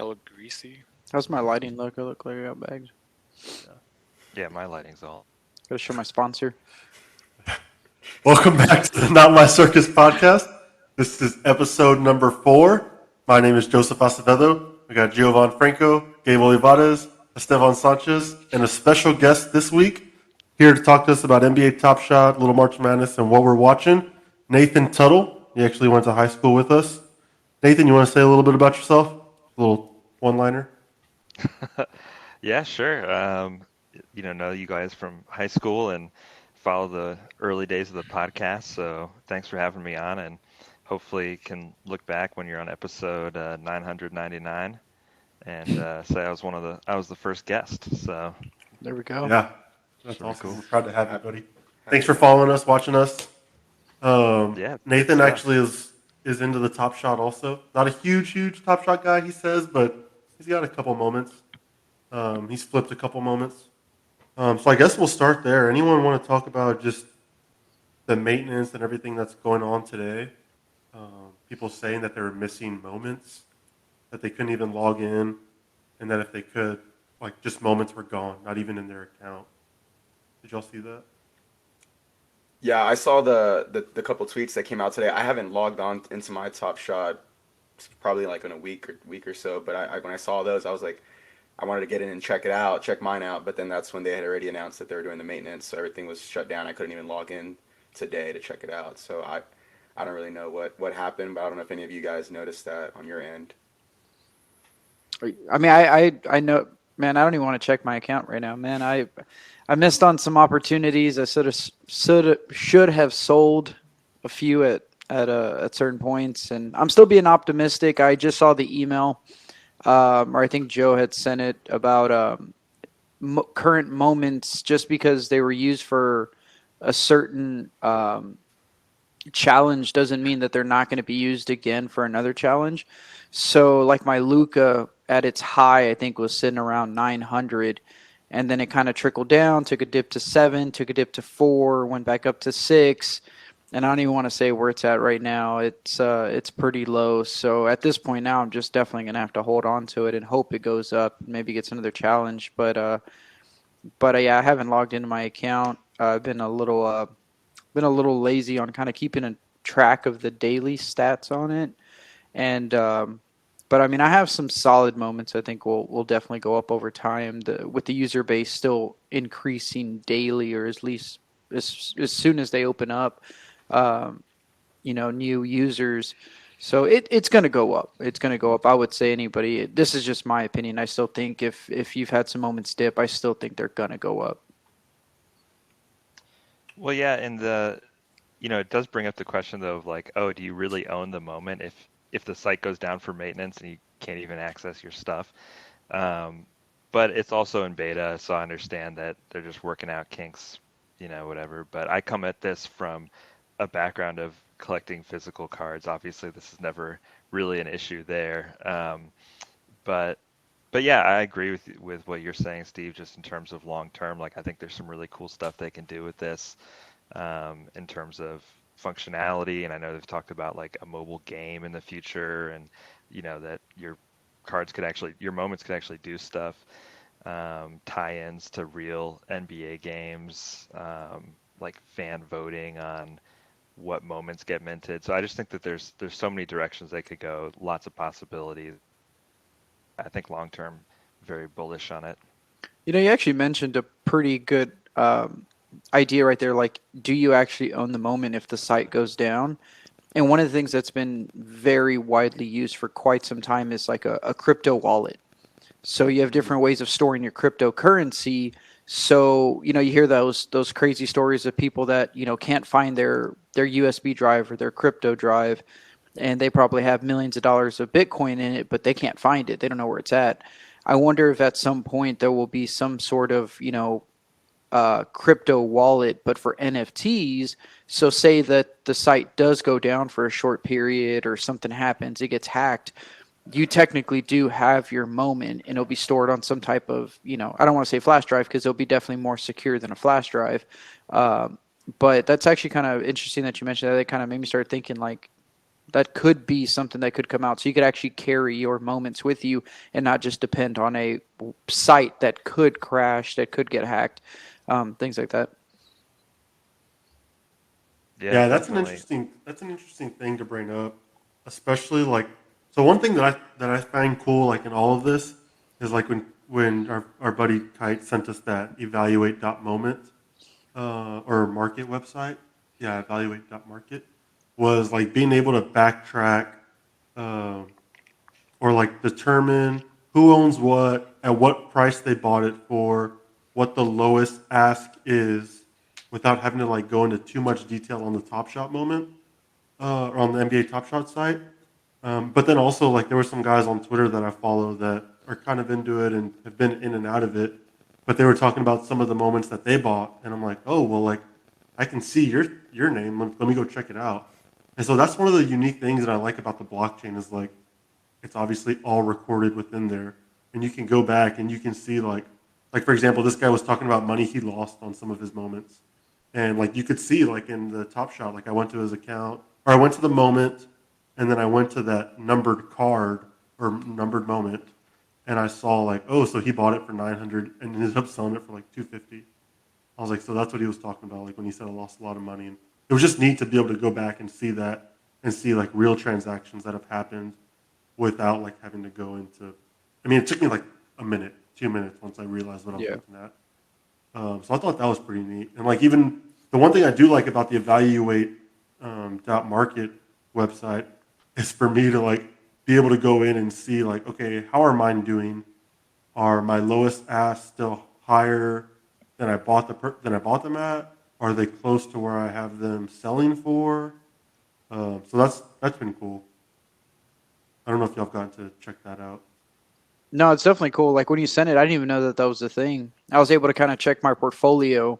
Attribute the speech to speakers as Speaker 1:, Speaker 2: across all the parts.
Speaker 1: hella greasy.
Speaker 2: How's my lighting look? I look like I got bagged.
Speaker 3: Yeah, my lighting's all.
Speaker 2: Gotta show my sponsor.
Speaker 4: Welcome back to the Not My Circus Podcast. This is episode number 4. My name is Joseph Acevedo. We got Giovan Franco, Gabe Olivares, Esteban Sanchez, and a special guest this week here to talk to us about NBA Top Shot, Little March Madness, and what we're watching. Nathan Tuttle. He actually went to high school with us. Nathan, you want to say a little bit about yourself? A little one-liner?
Speaker 3: Yeah, sure. Know you guys from high school and follow the early days of the podcast. So thanks for having me on, and hopefully can look back when you're on episode 999 and say I was the first guest. So
Speaker 2: there we go.
Speaker 4: Yeah, that's awesome. Cool. We're proud to have you, buddy. Thanks for following us, watching us. Nathan actually is into the Top Shot also. Not a huge Top Shot guy, he says, but he's got a couple moments. He's flipped a couple moments. So I guess we'll start there. Anyone want to talk about just the maintenance and everything that's going on today? People saying that they were missing moments, that they couldn't even log in, and that if they could, like, just moments were gone, not even in their account. Did y'all see that?
Speaker 5: Yeah, I saw the couple tweets that came out today. I haven't logged on into my Top Shot probably like in a week or so, but when I saw those, I was like, I wanted to get in and check mine out, but then that's when they had already announced that they were doing the maintenance, so everything was shut down. I couldn't even log in today to check it out, so I don't really know what happened, but I don't know if any of you guys noticed that on your end.
Speaker 2: I mean, I know, man. I don't even want to check my account right now, man. I missed on some opportunities. I should have sold a few at certain points, and I'm still being optimistic. I just saw the email. Or I think Joe had sent it about current moments, just because they were used for a certain challenge doesn't mean that they're not going to be used again for another challenge. So like my Luca at its high, I think was sitting around 900, and then it kind of trickled down, took a dip to 7, took a dip to 4, went back up to 6. And I don't even want to say where it's at right now. It's pretty low. So at this point now, I'm just definitely gonna have to hold on to it and hope it goes up. Maybe gets another challenge. But yeah, I haven't logged into my account. I've been a little lazy on kind of keeping a track of the daily stats on it. And but I mean, I have some solid moments. I think will definitely go up over time. With the user base still increasing daily, or at least as soon as they open up. New users. So it's going to go up. It's going to go up. I would say anybody, this is just my opinion. I still think if you've had some moments dip, I still think they're going to go up.
Speaker 3: Well, yeah, and it does bring up the question though of like, oh, do you really own the moment if the site goes down for maintenance and you can't even access your stuff? But it's also in beta, so I understand that they're just working out kinks, whatever. But I come at this from a background of collecting physical cards. Obviously, this is never really an issue there. But yeah, I agree with what you're saying, Steve. Just in terms of long term, like I think there's some really cool stuff they can do with this in terms of functionality. And I know they've talked about like a mobile game in the future, and that your moments could actually do stuff. Tie-ins to real NBA games, like fan voting on what moments get minted. So I just think that there's so many directions they could go, lots of possibilities. I think long term, very bullish on it.
Speaker 2: You actually mentioned a pretty good idea right there. Like, do you actually own the moment if the site goes down? And one of the things that's been very widely used for quite some time is like a crypto wallet. So you have different ways of storing your cryptocurrency. So, you hear those crazy stories of people that, can't find their USB drive or their crypto drive, and they probably have millions of dollars of Bitcoin in it, but they can't find it. They don't know where it's at. I wonder if at some point there will be some sort of, crypto wallet, but for NFTs. So say that the site does go down for a short period or something happens, it gets hacked. You technically do have your moment, and it'll be stored on some type of, I don't want to say flash drive because it'll be definitely more secure than a flash drive. But that's actually kind of interesting that you mentioned that. It kind of made me start thinking like, That could be something that could come out. So you could actually carry your moments with you and not just depend on a site that could crash, that could get hacked, things like that.
Speaker 4: Yeah, that's an interesting thing to bring up, especially like so. One thing that I find cool like in all of this is like when our buddy Kite sent us that evaluate.moment or market website. Yeah, evaluate.market was like being able to backtrack uh, or like determine who owns what, at what price they bought it for, what the lowest ask is, without having to like go into too much detail on the Top Shot moment or on the NBA Top Shot site. But then also like there were some guys on Twitter that I follow that are kind of into it and have been in and out of it. But they were talking about some of the moments that they bought, and I'm like, oh well, like I can see your name. Let me go check it out. And so that's one of the unique things that I like about the blockchain is like it's obviously all recorded within there, and you can go back and you can see like for example, this guy was talking about money he lost on some of his moments, and like you could see like in the Top Shot, like I went to his account or I went to the moment, and then I went to that numbered card or numbered moment, and I saw like oh so he bought it for 900 and ended up selling it for like 250. I was like so that's what he was talking about like when he said I lost a lot of money, and it was just neat to be able to go back and see that and see like real transactions that have happened without like having to go into. I mean, it took me like a minute, 2 minutes once I realized what I was looking at. So I thought that was pretty neat. And like even the one thing I do like about the evaluate dot market website is for me to like be able to go in and see like okay, how are mine doing? Are my lowest ask still higher than I bought them at? Are they close to where I have them selling for? So that's been cool. I don't know if y'all have gotten to check that out.
Speaker 2: No, it's definitely cool. Like when you sent it, I didn't even know that that was a thing. I was able to kind of check my portfolio,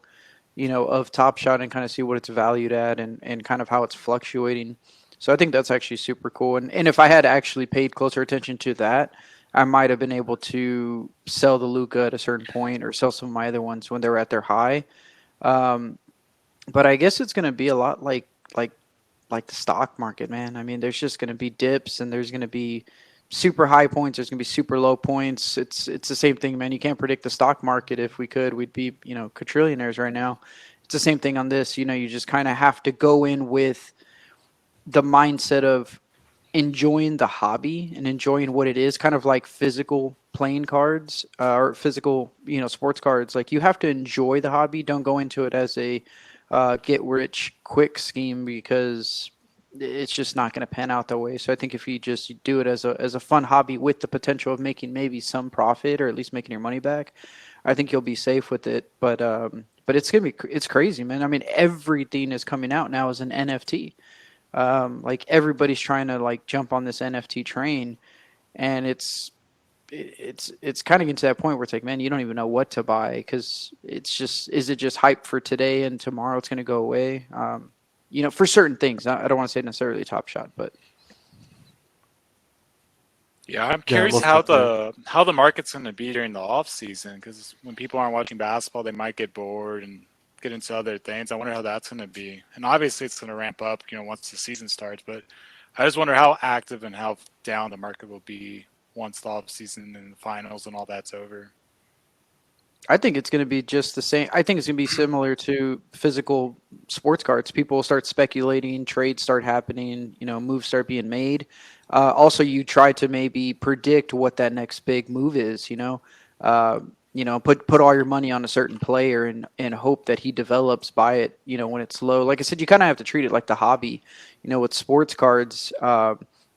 Speaker 2: of Top Shot and kind of see what it's valued at and kind of how it's fluctuating. So I think that's actually super cool. And if I had actually paid closer attention to that, I might have been able to sell the Luca at a certain point or sell some of my other ones when they were at their high. Um, but I guess it's going to be a lot like the stock market, man. I mean, there's just going to be dips and there's going to be super high points. There's going to be super low points. It's the same thing, man. You can't predict the stock market. If we could, we'd be quadrillionaires right now. It's the same thing on this. You just kind of have to go in with the mindset of enjoying the hobby and enjoying what it is, kind of like physical playing cards or physical, sports cards. Like you have to enjoy the hobby. Don't go into it as a get rich quick scheme because it's just not going to pan out that way. So I think if you just do it as a fun hobby with the potential of making maybe some profit or at least making your money back, I think you'll be safe with it. But it's crazy, man. I mean, everything is coming out now as an NFT. Like everybody's trying to like jump on this NFT train, and it's kind of getting to that point where it's like, man, you don't even know what to buy because is it just hype for today and tomorrow it's going to go away? For certain things. I don't want to say necessarily Top Shot, but
Speaker 1: yeah, I'm curious how the market's going to be during the off season because when people aren't watching basketball, they might get bored and get into other things. I wonder how that's going to be, and obviously it's going to ramp up, once the season starts. But I just wonder how active and how down the market will be once the off season and the finals and all that's over.
Speaker 2: I think it's going to be just the same. I think it's going to be similar to physical sports cards. People will start speculating, trades start happening, moves start being made. Also, you try to maybe predict what that next big move is. Put all your money on a certain player and hope that he develops. Buy it, when it's low. Like I said, you kind of have to treat it like the hobby. With sports cards.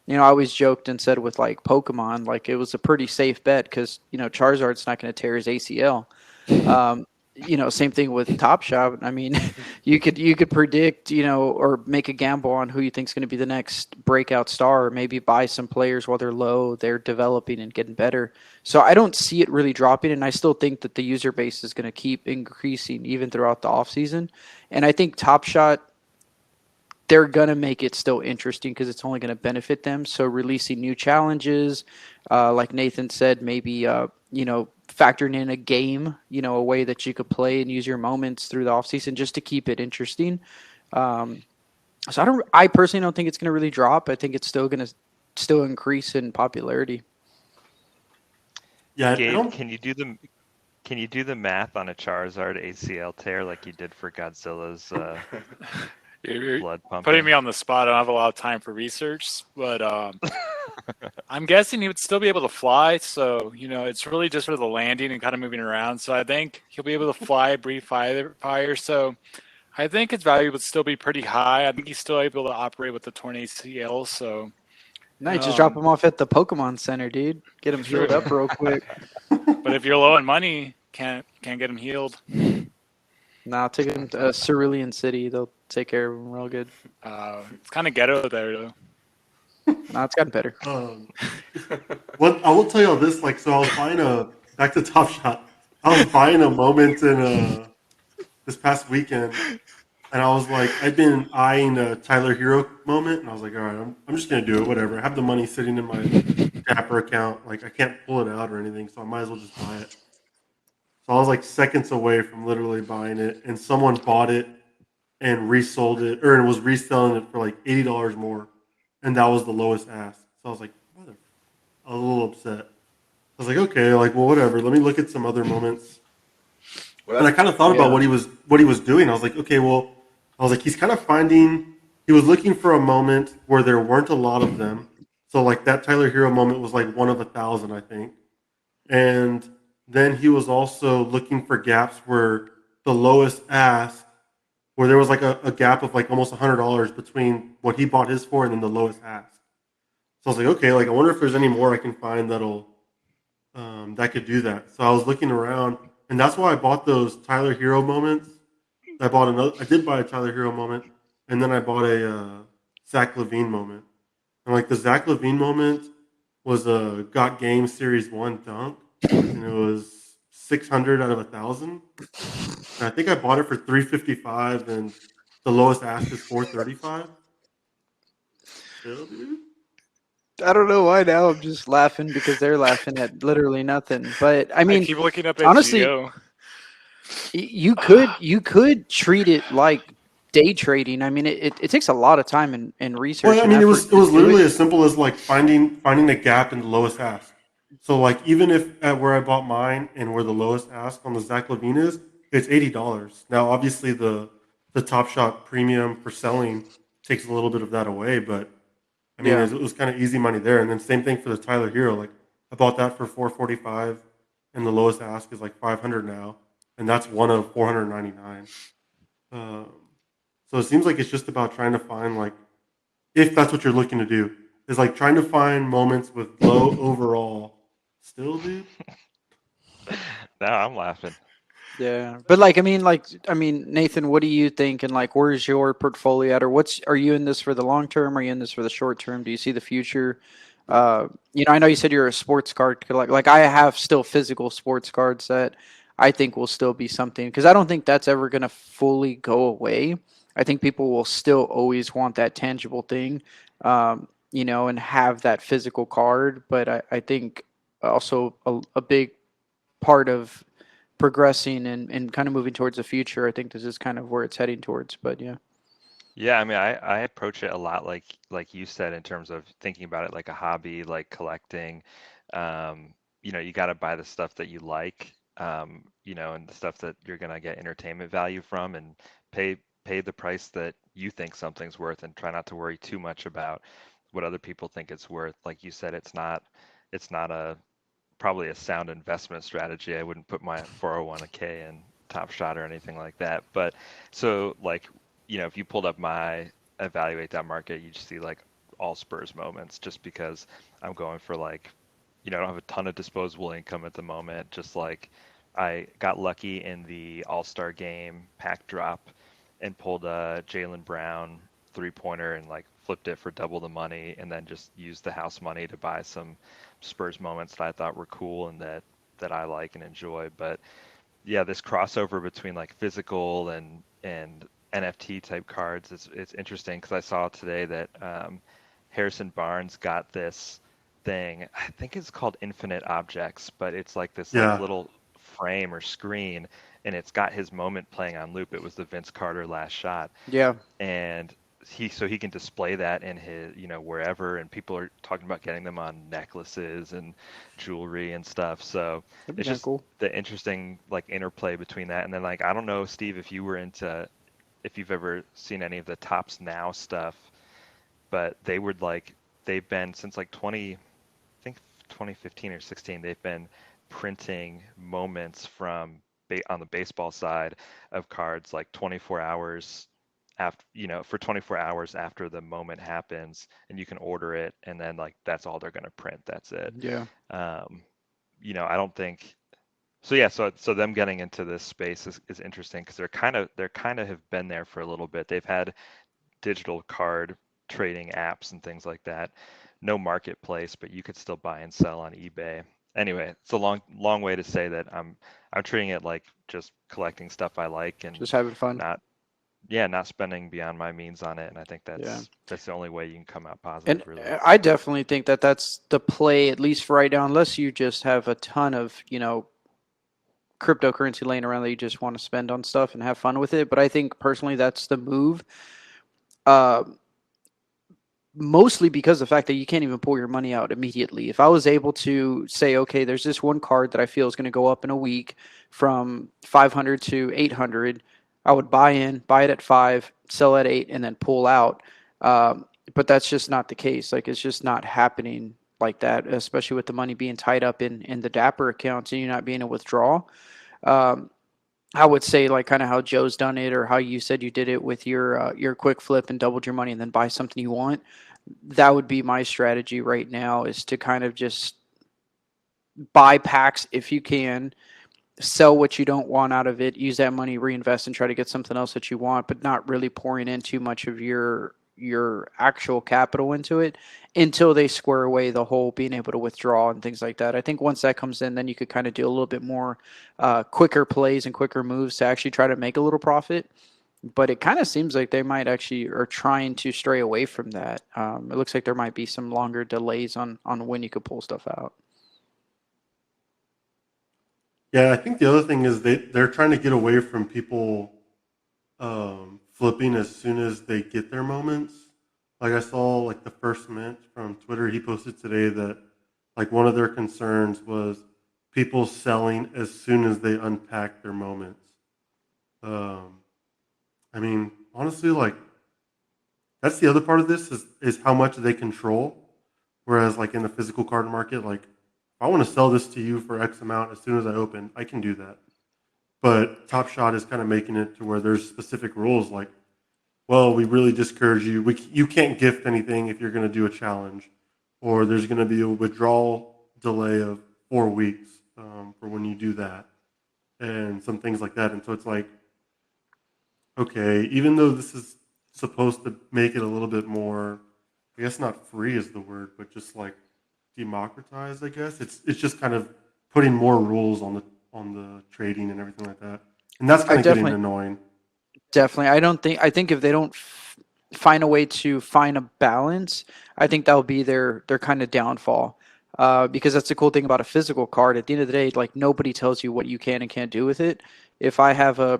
Speaker 2: I always joked and said with like Pokemon, like it was a pretty safe bet because Charizard's not going to tear his ACL. Same thing with Top Shot. I mean, you could predict, or make a gamble on who you think is going to be the next breakout star, or maybe buy some players while they're low, they're developing and getting better. So I don't see it really dropping, and I still think that the user base is going to keep increasing even throughout the off season. And I think Top Shot, they're going to make it still interesting because it's only going to benefit them. So releasing new challenges, like Nathan said, maybe, factoring in a game, a way that you could play and use your moments through the offseason just to keep it interesting. So I personally don't think it's going to really drop. I think it's still going to still increase in popularity.
Speaker 4: Yeah, I
Speaker 3: Gabe,
Speaker 4: don't.
Speaker 3: can you do the math on a Charizard ACL tear like you did for Godzilla's
Speaker 1: You're
Speaker 3: blood
Speaker 1: putting me
Speaker 3: pumping?
Speaker 1: on the spot. I don't have a lot of time for research, but I'm guessing he would still be able to fly. So, it's really just for the landing and kind of moving around. So I think he'll be able to fly, breathe fire. So I think his value would still be pretty high. I think he's still able to operate with the torn ACL. So,
Speaker 2: No, just drop him off at the Pokemon Center, dude. Get him
Speaker 1: true.
Speaker 2: healed up real quick.
Speaker 1: But if you're low on money, can't get him healed.
Speaker 2: Nah, take him to Cerulean City. They'll take care of him real good.
Speaker 1: It's kind of ghetto there, though.
Speaker 2: Nah, it's gotten better.
Speaker 4: What I will tell you all this, like, so I was buying back to Top Shot. I was buying a moment in this past weekend, and I was like, I've been eyeing a Tyler Hero moment, and I was like, all right, I'm just gonna do it, whatever. I have the money sitting in my Dapper account, like I can't pull it out or anything, so I might as well just buy it. So I was like seconds away from literally buying it, and someone bought it and resold it, or it was reselling it for like $80 more, and that was the lowest ask. So I was like, mother, I was a little upset. I was like, okay, like, well, whatever. Let me look at some other moments.
Speaker 5: Well,
Speaker 4: And I kind of thought about what he was doing. I was like, okay, well, I was like, he's kind of he was looking for a moment where there weren't a lot of them. So like that Tyler Hero moment was like one of 1,000, I think. And then he was also looking for gaps where the lowest ask, where there was like a gap of like almost $100 between what he bought his for and then the lowest ask. So I was like, okay, like I wonder if there's any more I can find that could do that. So I was looking around, and that's why I bought those Tyler Hero moments. I did buy a Tyler Hero moment, and then I bought a Zach Levine moment. And like the Zach Levine moment was a Got Game Series 1 dunk, and it was 600 out of 1,000. And I think I bought it for 355, and the lowest ask is 435. Still, dude.
Speaker 2: I don't know why now. I'm just laughing because they're laughing at literally nothing. But I mean,
Speaker 1: keep looking up at
Speaker 2: honestly,
Speaker 1: Geo.
Speaker 2: you could treat it like day trading. I mean, it takes a lot of time and research.
Speaker 4: Well, I
Speaker 2: and
Speaker 4: mean,
Speaker 2: effort
Speaker 4: it was
Speaker 2: to do
Speaker 4: literally
Speaker 2: it.
Speaker 4: as simple as like finding a gap in the lowest ask. So like even if at where I bought mine and where the lowest ask on the Zach Levine is, it's $80. Now obviously the Top Shot premium for selling takes a little bit of that away, but I mean
Speaker 2: Yeah.
Speaker 4: it was kind of easy money there. And then same thing for the Tyler Hero. Like I bought that for 445, and the lowest ask is like 500 now, and that's one of 499. Um, so it seems like it's just about trying to find like if that's what you're looking to do, is like trying to find moments with low overall. Still, dude.
Speaker 3: Now I'm laughing.
Speaker 2: Yeah, but like, Nathan, what do you think? And like, where's your portfolio at, or are you in this for the long term? Are you in this for the short term? Do you see the future? I know you said you're a sports card like I have still physical sports cards that I think will still be something because I don't think that's ever gonna fully go away. I think people will still always want that tangible thing, and have that physical card. But I think also a big part of progressing and kind of moving towards the future. I think this is kind of where it's heading towards. But yeah.
Speaker 3: Yeah, I mean, I approach it a lot like you said in terms of thinking about it like a hobby, like collecting. You got to buy the stuff that you like, and the stuff that you're gonna get entertainment value from, and pay the price that you think something's worth, and try not to worry too much about what other people think it's worth. Like you said, it's not a probably a sound investment strategy. I wouldn't put my 401k in Top Shot or anything like that. But so like, if you pulled up my evaluate that market, you just see like all Spurs moments just because I'm going for like, I don't have a ton of disposable income at the moment. Just like I got lucky in the All-Star game pack drop and pulled a Jaylen Brown three-pointer and like flipped it for double the money, and then just used the house money to buy some Spurs moments that I thought were cool and that I like and enjoy. But yeah, this crossover between like physical and NFT type cards, it's interesting because I saw today that Harrison Barnes got this thing. I think it's called Infinite Objects, but it's like this like
Speaker 4: Yeah.
Speaker 3: little frame or screen, and it's got his moment playing on loop. It was the Vince Carter last shot,
Speaker 2: Yeah.
Speaker 3: and he can display that in his, wherever, and people are talking about getting them on necklaces and jewelry and stuff. So
Speaker 2: That'd be
Speaker 3: it's
Speaker 2: kind of
Speaker 3: just
Speaker 2: cool.
Speaker 3: the interesting like interplay between that. And then like I don't know, Steve, if you've ever seen any of the Tops Now stuff, but they've been since like 2015 or 16, they've been printing moments from on the baseball side of cards like 24 hours after, for 24 hours after the moment happens, and you can order it, and then like that's all they're going to print. That's it.
Speaker 2: Yeah.
Speaker 3: I don't think so. Yeah, so them getting into this space is interesting because they're kind of have been there for a little bit. They've had digital card trading apps and things like that. No marketplace, but you could still buy and sell on eBay. Anyway, it's a long way to say that I'm treating it like just collecting stuff I like and
Speaker 2: Just having fun.
Speaker 3: not spending beyond my means on it. And I think
Speaker 2: Yeah.
Speaker 3: that's the only way you can come out
Speaker 2: And
Speaker 3: positive, really.
Speaker 2: I definitely think that that's the play, at least for right now, unless you just have a ton of, cryptocurrency laying around that you just want to spend on stuff and have fun with it. But I think personally that's the move. Uh, Mostly because of the fact that you can't even pull your money out immediately. If I was able to say, okay, there's this one card that I feel is going to go up in a week from 500 to 800, I would buy it at 5, sell at 8, and then pull out. But that's just not the case. Like, it's just not happening like that, especially with the money being tied up in the Dapper accounts and you not being able to withdraw. Um, I would say like kind of how Joe's done it, or how you said you did it with your quick flip and doubled your money and then buy something you want. That would be my strategy right now, is to kind of just buy packs if you can, sell what you don't want out of it, use that money, reinvest, and try to get something else that you want, but not really pouring in too much of your actual capital into it until they square away the whole being able to withdraw and things like that. I think once that comes in, then you could kind of do a little bit more quicker plays and quicker moves to actually try to make a little profit. But it kind of seems like they might actually are trying to stray away from that. It looks like there might be some longer delays on when you could pull stuff out.
Speaker 4: Yeah, I think the other thing is they're trying to get away from people flipping as soon as they get their moments. Like I saw like the First Mint from Twitter, he posted today that like one of their concerns was people selling as soon as they unpack their moments. I mean, honestly, like that's the other part of this is how much they control. Whereas like in the physical card market, like if I want to sell this to you for X amount as soon as I open, I can do that. But Top Shot is kind of making it to where there's specific rules like, well, we really discourage you. You can't gift anything if you're going to do a challenge, or there's going to be a withdrawal delay of 4 weeks for when you do that, and some things like that. And so it's like, okay, even though this is supposed to make it a little bit more, I guess not free is the word, but just like democratized, I guess. It's just kind of putting more rules on the trading and everything like that. And that's kind of getting annoying.
Speaker 2: Definitely. I think if they don't find a way to find a balance, I think that'll be their kind of downfall. Because that's the cool thing about a physical card. At the end of the day, like nobody tells you what you can and can't do with it. If I have a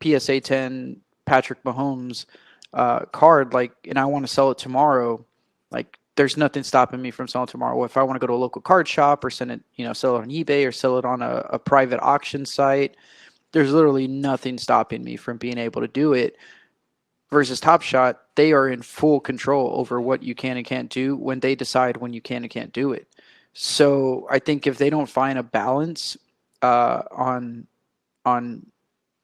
Speaker 2: PSA 10 Patrick Mahomes card, like, and I want to sell it tomorrow, like there's nothing stopping me from selling tomorrow. If I want to go to a local card shop or send it, sell it on eBay or sell it on a private auction site, there's literally nothing stopping me from being able to do it. Versus Top Shot, they are in full control over what you can and can't do when they decide when you can and can't do it. So I think if they don't find a balance on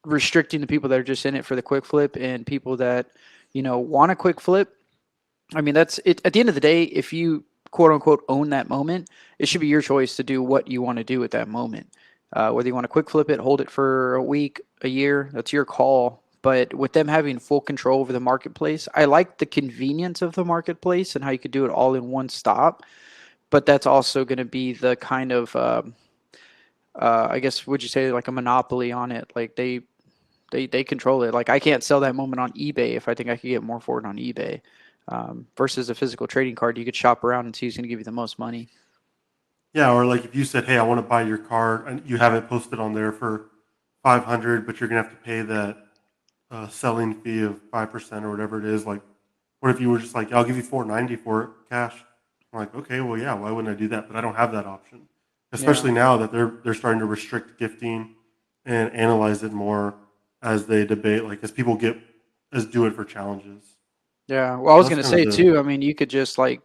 Speaker 2: restricting the people that are just in it for the quick flip and people that want a quick flip, I mean that's it. At the end of the day, if you quote unquote own that moment, it should be your choice to do what you want to do at that moment. Whether you want to quick flip it, hold it for a week, a year, that's your call. But with them having full control over the marketplace, I like the convenience of the marketplace and how you could do it all in one stop. But that's also going to be the kind of, I guess, would you say like a monopoly on it? Like they control it. Like I can't sell that moment on eBay if I think I could get more for it on eBay. Versus a physical trading card, you could shop around and see who's going to give you the most money.
Speaker 4: Yeah, or like if you said, "Hey, I want to buy your card," and you have it posted on there for 500, but you're gonna have to pay that selling fee of 5% or whatever it is. Like What if you were just like, I'll give you $4.90 for it cash? I'm like, okay, well, yeah, why wouldn't I do that? But I don't have that option, especially now that they're starting to restrict gifting and analyze it more as they debate, like as people do it for challenges.
Speaker 2: Yeah. Well, I was
Speaker 4: That's
Speaker 2: going to
Speaker 4: kind
Speaker 2: say
Speaker 4: of
Speaker 2: too. I mean, you could just like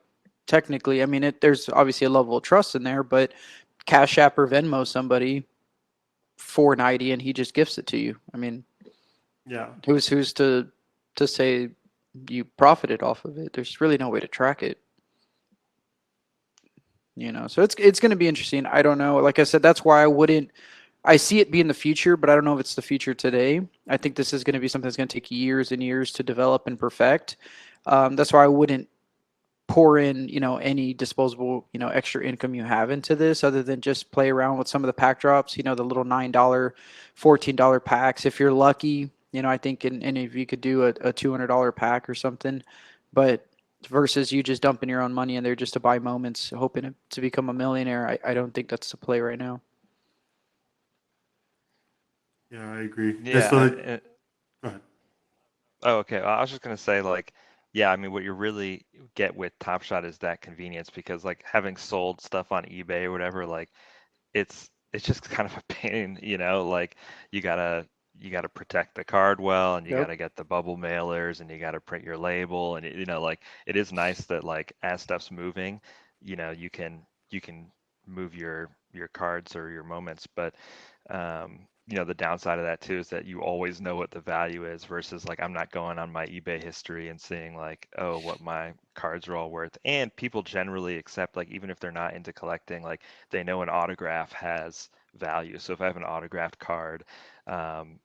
Speaker 2: technically. I mean, there's obviously a level of trust in there, but Cash App or Venmo somebody $4.90 and he just gifts it to you. I mean,
Speaker 4: yeah.
Speaker 2: who's to say you profited off of it? There's really no way to track it. So it's going to be interesting. I don't know. Like I said, that's why I see it being the future, but I don't know if it's the future today. I think this is going to be something that's going to take years and years to develop and perfect. That's why I wouldn't pour in, any disposable, extra income you have into this other than just play around with some of the pack drops, the little $9, $14 packs. If you're lucky, I think, and if you could do a $200 pack or something, but versus you just dumping your own money in there just to buy moments, hoping to become a millionaire, I don't think that's the play right now.
Speaker 4: Yeah, I agree.
Speaker 3: Yeah.
Speaker 4: So go ahead.
Speaker 3: Oh, okay. Well, I was just gonna say, like, yeah, I mean, what you really get with Top Shot is that convenience because, like, having sold stuff on eBay or whatever, like, it's just kind of a pain, like you gotta you gotta protect the card well, and you
Speaker 2: Yep.
Speaker 3: gotta get the bubble mailers, and you gotta print your label, and like it is nice that like as stuff's moving, you can move your cards or your moments, but the downside of that too is that you always know what the value is versus like I'm not going on my eBay history and seeing like, oh, what my cards are all worth. And people generally accept, like, even if they're not into collecting, like they know an autograph has value. So if I have an autographed card, no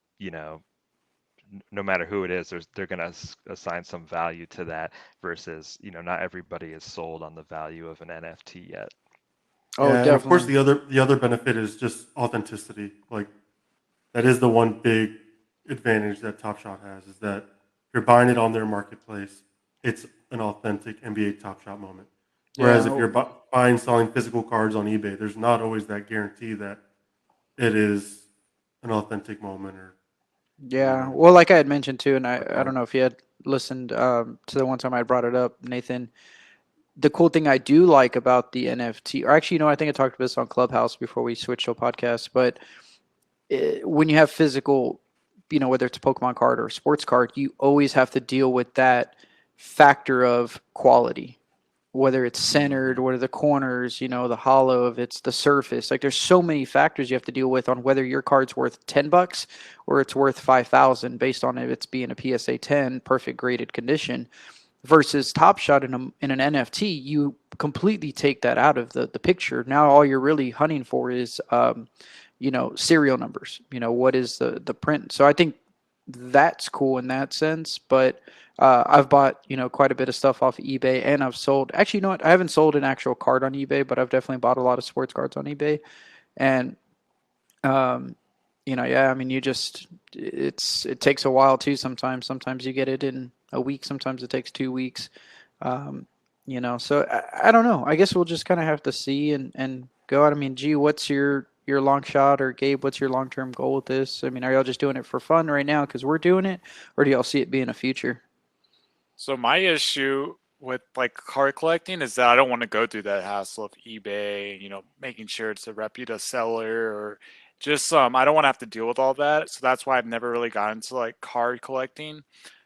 Speaker 3: matter who it is, they're going to assign some value to that versus, not everybody is sold on the value of an NFT yet.
Speaker 2: Oh,
Speaker 4: Yeah, and of course
Speaker 2: definitely.
Speaker 4: the other benefit is just authenticity. Like that is the one big advantage that Top Shot has is that if you're buying it on their marketplace, it's an authentic NBA Top Shot moment. Whereas if
Speaker 2: Yeah.
Speaker 4: you're buying selling physical cards on eBay, there's not always that guarantee that it is an authentic moment or
Speaker 2: Yeah.
Speaker 4: or
Speaker 2: Well, like I had mentioned too, and
Speaker 4: a
Speaker 2: I don't
Speaker 4: card.
Speaker 2: know if you had listened to the one time I brought it up, Nathan. The cool thing I do like about the NFT, or actually, I think I talked about this on Clubhouse before we switched to a podcast, but when you have physical, whether it's a Pokemon card or a sports card, you always have to deal with that factor of quality, whether it's centered, what are the corners, the hollow, if it's the surface. Like there's so many factors you have to deal with on whether your card's worth $10 or it's worth 5,000 based on if it's being a PSA 10 perfect graded condition versus Top Shot in an NFT. You completely take that out of the picture. Now all you're really hunting for is serial numbers. What is the print? So I think that's cool in that sense. But I've bought quite a bit of stuff off eBay, and I've sold. Actually, you know what? I haven't sold an actual card on eBay, but I've definitely bought a lot of sports cards on eBay. And um, yeah. I mean, it takes a while too. Sometimes you get it in a week. Sometimes it takes 2 weeks. Um, so I don't know. I guess we'll just kind of have to see and go out. I mean, G, what's your long shot, or Gabe, what's your long term goal with this? I mean, are y'all just doing it for fun right now because we're doing it, or do y'all see it being a future?
Speaker 1: So my issue with like card collecting is that I don't want to go through that hassle of eBay, making sure it's a reputable seller or just I don't want to have to deal with all that. So that's why I've never really gotten into like card collecting.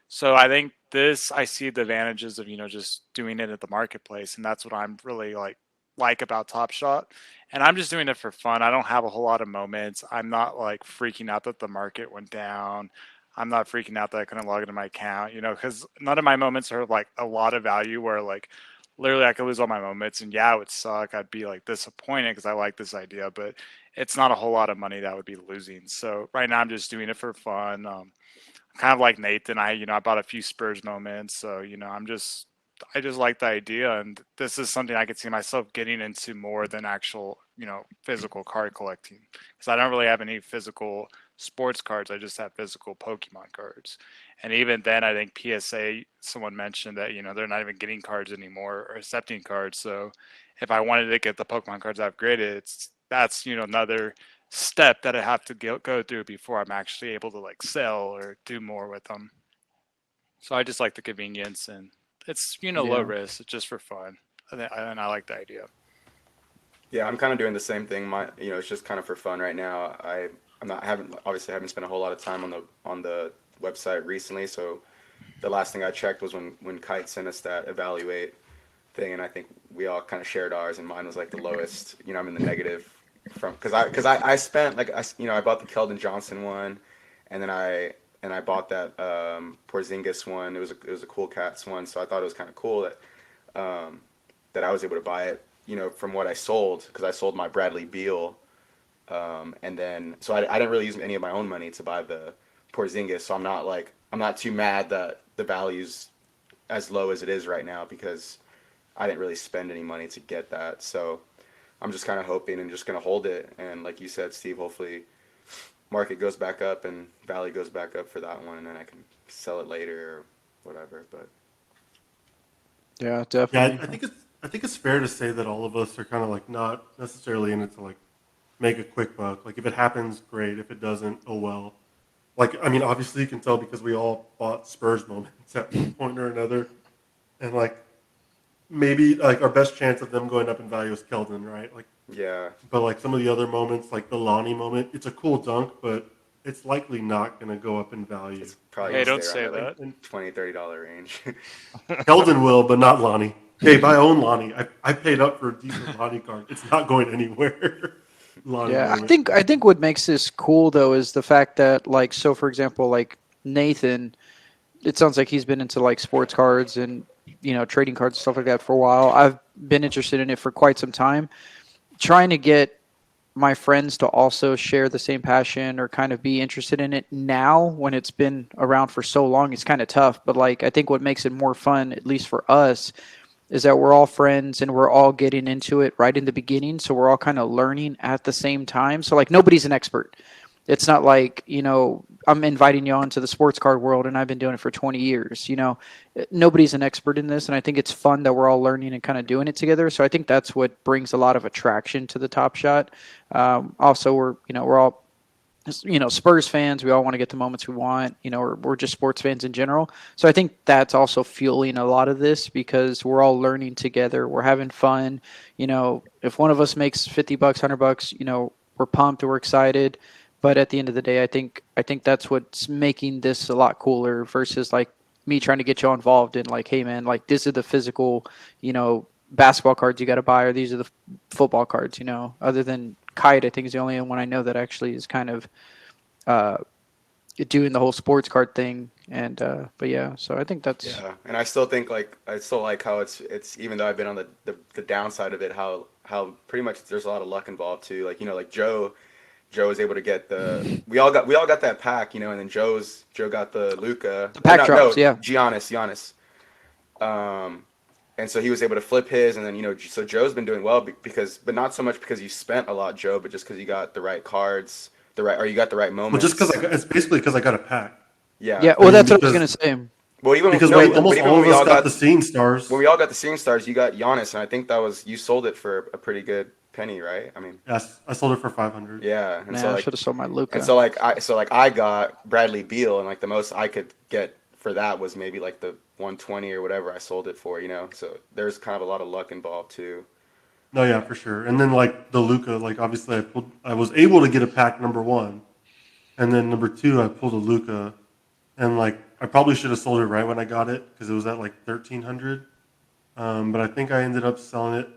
Speaker 1: So I think I see the advantages of, just doing it at the marketplace, and that's what I'm really like about Top Shot. And I'm just doing it for fun. I don't have a whole lot of moments. I'm not like freaking out that the market went down. I'm not freaking out that I couldn't log into my account, because none of my moments are like a lot of value where like literally I could lose all my moments and yeah, it would suck. I'd be like disappointed because I like this idea, but it's not a whole lot of money that I would be losing. So right now I'm just doing it for fun. Kind of like Nathan, I bought a few Spurs moments. So, I just like the idea. And this is something I could see myself getting into more than actual, physical card collecting. Because I don't really have any physical sports cards. I just have physical Pokemon cards. And even then, I think PSA, someone mentioned that, they're not even getting cards anymore or accepting cards. So if I wanted to get the Pokemon cards I've graded, that's, another step that I have to go through before I'm actually able to like sell or do more with them. So I just like the convenience and It's low risk. It's just for fun, and I like the idea.
Speaker 5: Yeah, I'm kind of doing the same thing. It's just kind of for fun right now. I haven't spent a whole lot of time on the website recently. So the last thing I checked was when Kite sent us that evaluate thing, and I think we all kind of shared ours, and mine was like the lowest. I'm in the negative because I spent I bought the Keldon Johnson one, and then I bought that Porzingis one. It was a Cool Cats one, so I thought it was kind of cool that I was able to buy it. From what I sold, because I sold my Bradley Beal, and then so I didn't really use any of my own money to buy the Porzingis. So I'm not too mad that the value's as low as it is right now because I didn't really spend any money to get that. So I'm just kind of hoping and just gonna hold it. And like you said, Steve, hopefully market goes back up and value goes back up for that one, and then I can sell it later or whatever. But
Speaker 2: yeah, definitely.
Speaker 4: Yeah, I think it's fair to say that all of us are kind of like not necessarily in it to like make a quick buck. Like if it happens, great. If it doesn't, oh well. Like I mean, obviously you can tell because we all bought Spurs moments at one point or another, and like maybe like our best chance of them going up in value is Keldon, right? Like
Speaker 5: yeah,
Speaker 4: but like some of the other moments, like the Lonnie moment, it's a cool dunk, but it's likely not going to go up in value.
Speaker 5: it's probably
Speaker 1: Hey,
Speaker 5: gonna
Speaker 1: don't
Speaker 5: stay
Speaker 1: say
Speaker 5: around
Speaker 1: that.
Speaker 5: like $20-$30 range.
Speaker 4: Keldon will, but not Lonnie. Hey, I own Lonnie. I paid up for a decent Lonnie card. It's not going anywhere. Lonnie
Speaker 2: Yeah,
Speaker 4: moment.
Speaker 2: I think what makes this cool though is the fact that like so for example like Nathan, it sounds like he's been into like sports cards and trading cards and stuff like that for a while. I've been interested in it for quite some time. Trying to get my friends to also share the same passion or kind of be interested in it now when it's been around for so long, it's kind of tough. But like I think what makes it more fun, at least for us, is that we're all friends and we're all getting into it right in the beginning. So we're all kind of learning at the same time. So like nobody's an expert. It's not like, I'm inviting you into the sports card world and I've been doing it for 20 years. Nobody's an expert in this. And I think it's fun that we're all learning and kind of doing it together. So I think that's what brings a lot of attraction to the Top Shot. Also, we're all Spurs fans. We all want to get the moments we want. We're just sports fans in general. So I think that's also fueling a lot of this because we're all learning together. We're having fun. If one of us makes $50, $100, we're pumped. We're excited. But at the end of the day, I think that's what's making this a lot cooler versus like me trying to get you all involved in like, hey man, like this is the physical, basketball cards you got to buy, or these are the football cards. Other than Kite, I think is the only one I know that actually is kind of doing the whole sports card thing. And but yeah, so I think that's
Speaker 5: And I still think I still like how it's even though I've been on the downside of it, how pretty much there's a lot of luck involved too. Like like Joe was able to get we all got that pack, and then Joe got the Luka.
Speaker 2: The pack drops, yeah.
Speaker 5: Giannis. And so he was able to flip his, and then so Joe's been doing well but not so much because you spent a lot, Joe, but just because you got the right cards, or you got the right moments.
Speaker 4: Well, just because it's basically because I got a pack.
Speaker 5: Yeah.
Speaker 2: Yeah. Well, that's what I was gonna say.
Speaker 5: Well,
Speaker 4: almost all of us got the Seeing Stars.
Speaker 5: When we all got the Seeing Stars, you got Giannis, and I think you sold it for a pretty good penny, right? I mean,
Speaker 4: yes, I sold it for 500.
Speaker 5: Yeah, and
Speaker 2: I should have sold my Luka.
Speaker 5: And so I got Bradley Beal, and like the most I could get for that was maybe like the 120 or whatever I sold it for, So there's kind of a lot of luck involved too.
Speaker 4: No, yeah, for sure. And then like the Luka, like obviously I was able to get a pack number 1, and then number 2 I pulled a Luka, and like I probably should have sold it right when I got it because it was at like 1,300, but I think I ended up selling it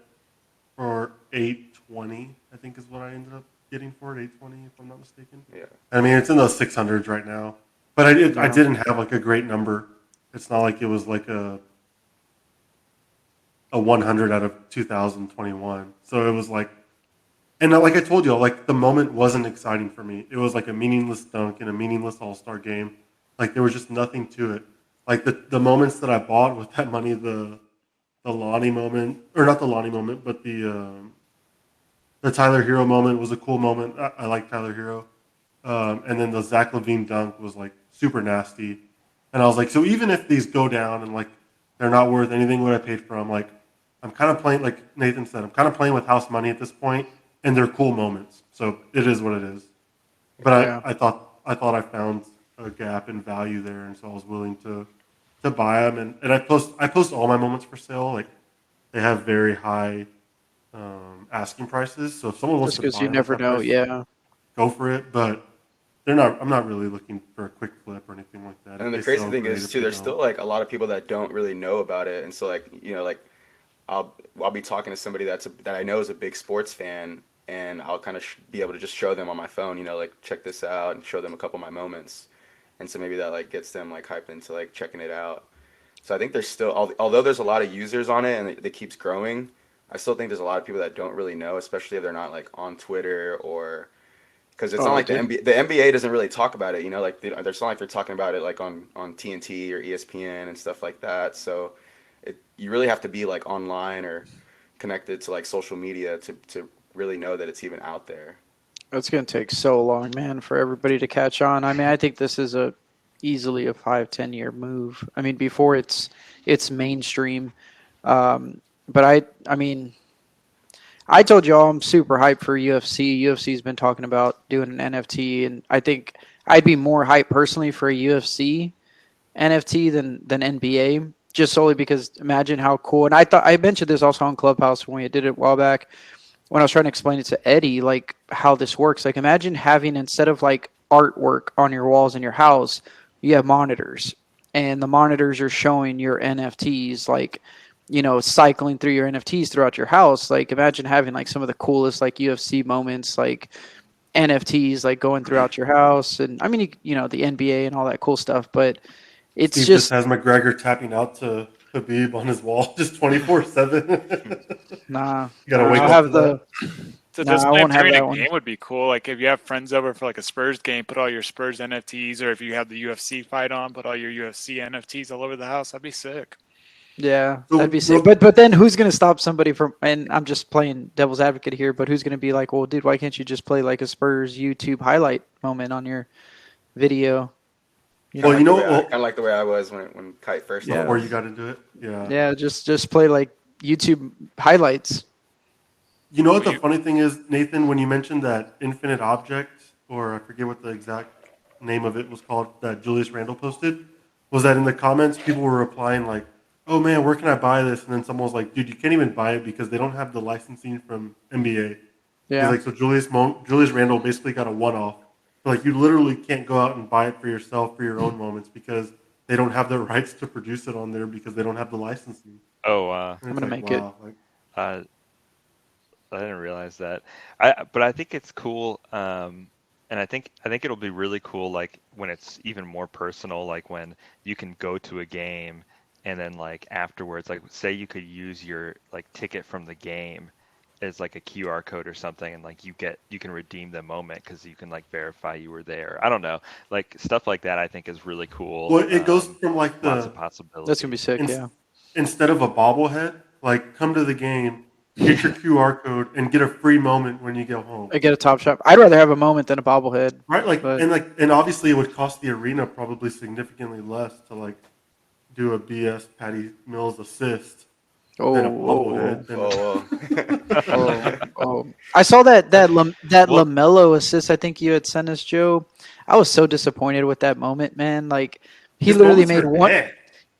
Speaker 4: for 820. I think is what I ended up getting for it, 820 if I'm not mistaken.
Speaker 5: Yeah.
Speaker 4: I mean it's in those 600s right now, but I didn't have like a great number. It's not like it was like a 100 out of 2021. So it was like, and like I told you, like the moment wasn't exciting for me. It was like a meaningless dunk in a meaningless All-Star game. Like there was just nothing to it. Like the moments that I bought with that money, the Lonnie moment, or not the Lonnie moment, but the Tyler Hero moment was a cool moment. I like Tyler Hero. And then the Zach LaVine dunk was like super nasty. And I was like, so even if these go down and like they're not worth anything what I paid for them, like I'm kind of playing, like Nathan said, I'm kind of playing with house money at this point, and they're cool moments. So it is what it is. But I thought I found a gap in value there, and so I was willing to to buy them, and I post all my moments for sale. Like they have very high asking prices. So if someone wants
Speaker 2: Just
Speaker 4: to
Speaker 2: because
Speaker 4: buy
Speaker 2: you
Speaker 4: them at
Speaker 2: never
Speaker 4: that
Speaker 2: know,
Speaker 4: price,
Speaker 2: yeah.
Speaker 4: go for it. But they're not. I'm not really looking for a quick flip or anything like that.
Speaker 5: And
Speaker 4: If
Speaker 5: the
Speaker 4: they
Speaker 5: crazy
Speaker 4: sell,
Speaker 5: thing
Speaker 4: great.
Speaker 5: is
Speaker 4: If
Speaker 5: too,
Speaker 4: they
Speaker 5: there's
Speaker 4: don't,
Speaker 5: still like a lot of people that don't really know about it, and so like like I'll be talking to somebody that I know is a big sports fan, and I'll kind of be able to just show them on my phone, like check this out, and show them a couple of my moments, and so maybe that like gets them like hyped into like checking it out. So I think there's still, although there's a lot of users on it and it keeps growing, I still think there's a lot of people that don't really know, especially if they're not like on Twitter or because it's not
Speaker 2: Oh,
Speaker 5: like the
Speaker 2: dude.
Speaker 5: NBA. The NBA doesn't really talk about it, like there's not like they're talking about it like on TNT or ESPN and stuff like that. So you really have to be like online or connected to like social media to really know that it's even out there.
Speaker 2: It's going to take so long, man, for everybody to catch on. I mean, I think this is easily a 5-10 year move. I mean, before it's mainstream. But I mean, I told y'all I'm super hyped for UFC. UFC's been talking about doing an NFT, and I think I'd be more hyped personally for a UFC NFT than NBA, just solely because imagine how cool. And I mentioned this also on Clubhouse when we did it a while back when I was trying to explain it to Eddie, like how this works. Like imagine having instead of like artwork on your walls in your house, you have monitors, and the monitors are showing your NFTs, like cycling through your NFTs throughout your house. Like imagine having like some of the coolest like UFC moments, like NFTs, like going throughout your house, and I mean the NBA and all that cool stuff, but it's
Speaker 4: Steve just
Speaker 2: just
Speaker 4: has McGregor tapping out to Khabib on his wall, just 24/7.
Speaker 2: nah.
Speaker 4: You gotta wake
Speaker 2: I'll
Speaker 4: up to
Speaker 2: have
Speaker 4: that.
Speaker 1: To
Speaker 2: I
Speaker 1: display them
Speaker 2: won't have
Speaker 1: during a
Speaker 2: that one.
Speaker 1: game would be cool. Like if you have friends over for like a Spurs game, put all your Spurs NFTs, or if you have the UFC fight on, put all your UFC NFTs all over the house. That'd be sick.
Speaker 2: Yeah,
Speaker 4: So,
Speaker 2: that'd be sick. But then who's gonna stop somebody from? And I'm just playing devil's advocate here. But who's gonna be like, well, dude, why can't you just play like a Spurs YouTube highlight moment on your video? You
Speaker 4: well,
Speaker 2: know?
Speaker 5: Kind of like the way I was when Kite first
Speaker 2: Yeah.
Speaker 4: before
Speaker 5: started.
Speaker 4: you got into it, yeah.
Speaker 2: Yeah, just play like YouTube highlights.
Speaker 4: You know what the
Speaker 1: Well,
Speaker 4: funny thing is, Nathan, when you mentioned that infinite object, or I forget what the exact name of it was called, that Julius Randle posted, was that in the comments people were replying like, "Oh man, where can I buy this?" And then someone was like, "Dude, you can't even buy it because they don't have the licensing from NBA." He's
Speaker 2: Yeah,
Speaker 4: like, "So Julius Randle basically got a one-off. So, like you literally can't go out and buy it for yourself for your own moments because they don't have the rights to produce it on there because they don't have the licensing."
Speaker 3: Oh,
Speaker 4: And
Speaker 2: I'm
Speaker 4: it's
Speaker 2: gonna
Speaker 4: like,
Speaker 2: make it.
Speaker 4: wow, like
Speaker 3: uh, I didn't realize that. But I think it's cool, and I think it'll be really cool, like when it's even more personal, like when you can go to a game and then like afterwards, like say you could use your like ticket from the game as like a QR code or something, and like you can redeem the moment because you can like verify you were there. I don't know, like stuff like that. I think is really cool.
Speaker 4: well, it goes from like
Speaker 3: Lots of
Speaker 2: That's gonna be
Speaker 3: possibilities.
Speaker 2: sick.
Speaker 4: ins-
Speaker 2: Yeah,
Speaker 4: instead of a bobblehead, like come to the game, get your QR code, and get a free moment when you go home.
Speaker 2: I get a Top Shop. I'd rather have a moment than a bobblehead.
Speaker 4: Right?
Speaker 2: But
Speaker 4: And obviously it would cost the arena probably significantly less to like do a BS Patty Mills assist than a
Speaker 2: oh,
Speaker 4: bobblehead. Than
Speaker 5: Oh,
Speaker 2: I saw that
Speaker 3: Well,
Speaker 2: Lamelo assist. I think you had sent us, Joe. I was so disappointed with that moment, man. Like he
Speaker 4: his
Speaker 2: literally
Speaker 4: moments
Speaker 2: made
Speaker 4: are
Speaker 2: one.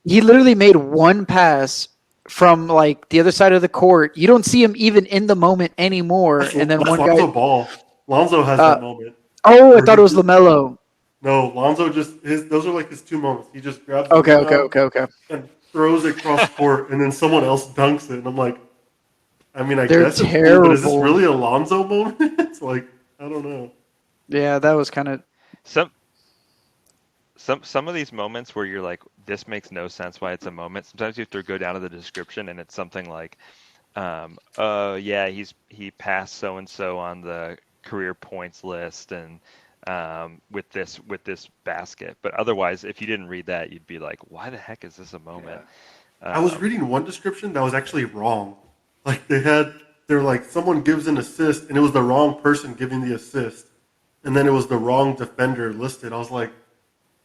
Speaker 2: He literally made one pass from like the other side of the court. You don't see him even in the moment anymore. And then
Speaker 4: That's
Speaker 2: one guy.
Speaker 4: Lonzo Ball. Lonzo has
Speaker 2: Uh,
Speaker 4: that moment
Speaker 2: oh, I
Speaker 4: where
Speaker 2: thought it was Lamelo.
Speaker 4: no, Lonzo just his those are like his two moments. He just grabs the
Speaker 2: Okay,
Speaker 4: rebound
Speaker 2: okay.
Speaker 4: and throws it across court, and then someone else dunks it. And I'm like, I mean, I
Speaker 2: They're
Speaker 4: guess it's cool, but is this
Speaker 2: terrible.
Speaker 4: really a Lonzo moment? It's like, I don't know.
Speaker 2: Yeah, that was kind of.
Speaker 3: some some of these moments where you're like, this makes no sense why it's a moment. Sometimes you have to go down to the description and it's something like, yeah, he passed so and so on the career points list and with this basket. But otherwise, if you didn't read that, you'd be like, why the heck is this a moment?
Speaker 4: I was reading one description that was actually wrong. Like they're like someone gives an assist and it was the wrong person giving the assist, and then it was the wrong defender listed. I was like,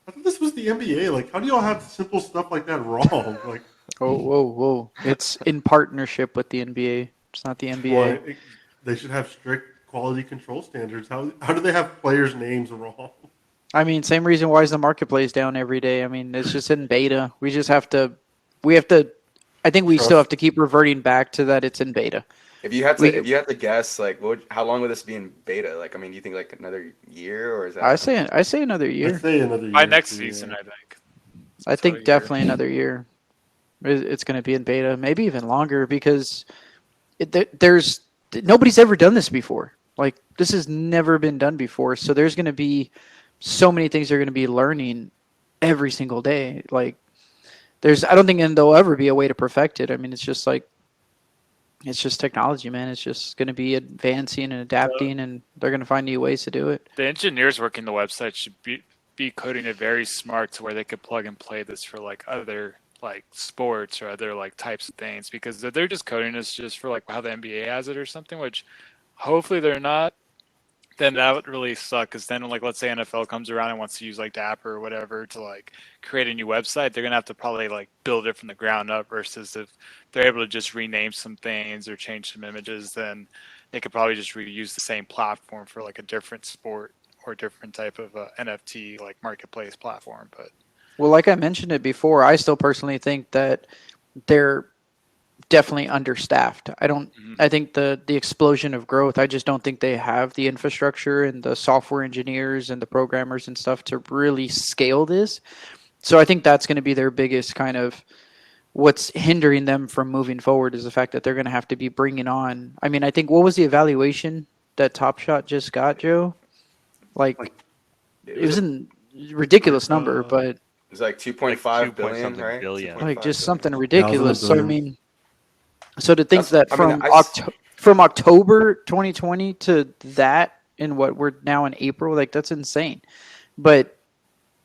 Speaker 4: I thought this was the NBA. Like, how do y'all have simple stuff like that wrong? Like,
Speaker 2: Oh, whoa! It's in partnership with the NBA. It's not the
Speaker 4: well,
Speaker 2: NBA.
Speaker 4: they should have strict quality control standards. How do they have players' names wrong?
Speaker 2: I mean, same reason why is the marketplace down every day. I mean, it's just in beta. We just have to. I think we still have to keep reverting back to that it's in beta.
Speaker 5: If you had to guess, like, how long would this be in beta? Like, I mean, do you think like another year, or is that?
Speaker 2: I say another year.
Speaker 4: I'd say another year.
Speaker 1: By next season, I think.
Speaker 2: I think definitely another year. It's going to be in beta, maybe even longer, because there's nobody's ever done this before. Like, this has never been done before. So there's going to be so many things they're going to be learning every single day. Like, I don't think there'll ever be a way to perfect it. I mean, it's just technology, man. It's just going to be advancing and adapting, and they're going to find new ways to do it.
Speaker 1: The engineers working the website should be coding it very smart to where they could plug and play this for like other like sports or other like types of things, because if they're just coding this just for like how the NBA has it or something, which hopefully they're not, then that would really suck. Because then, like, let's say NFL comes around and wants to use like Dapper or whatever to like create a new website, they're gonna have to probably like build it from the ground up. Versus if they're able to just rename some things or change some images, then they could probably just reuse the same platform for like a different sport or a different type of NFT like marketplace platform. But
Speaker 2: well, like I mentioned it before, I still personally think that they're definitely understaffed. I think the explosion of growth, I just don't think they have the infrastructure and the software engineers and the programmers and stuff to really scale this. So I think that's going to be their biggest kind of what's hindering them from moving forward, is the fact that they're going to have to be bringing on. I mean, I think, what was the evaluation that Top Shot just got, Joe? Like it was a ridiculous number, but
Speaker 5: it was like 2.5 billion, right?
Speaker 3: Billion.
Speaker 2: like just something ridiculous.
Speaker 4: Yeah,
Speaker 2: So I mean, so to think
Speaker 5: That's-
Speaker 2: that
Speaker 5: I mean,
Speaker 2: from October 2020 to that in what we're now in April, like, that's insane. But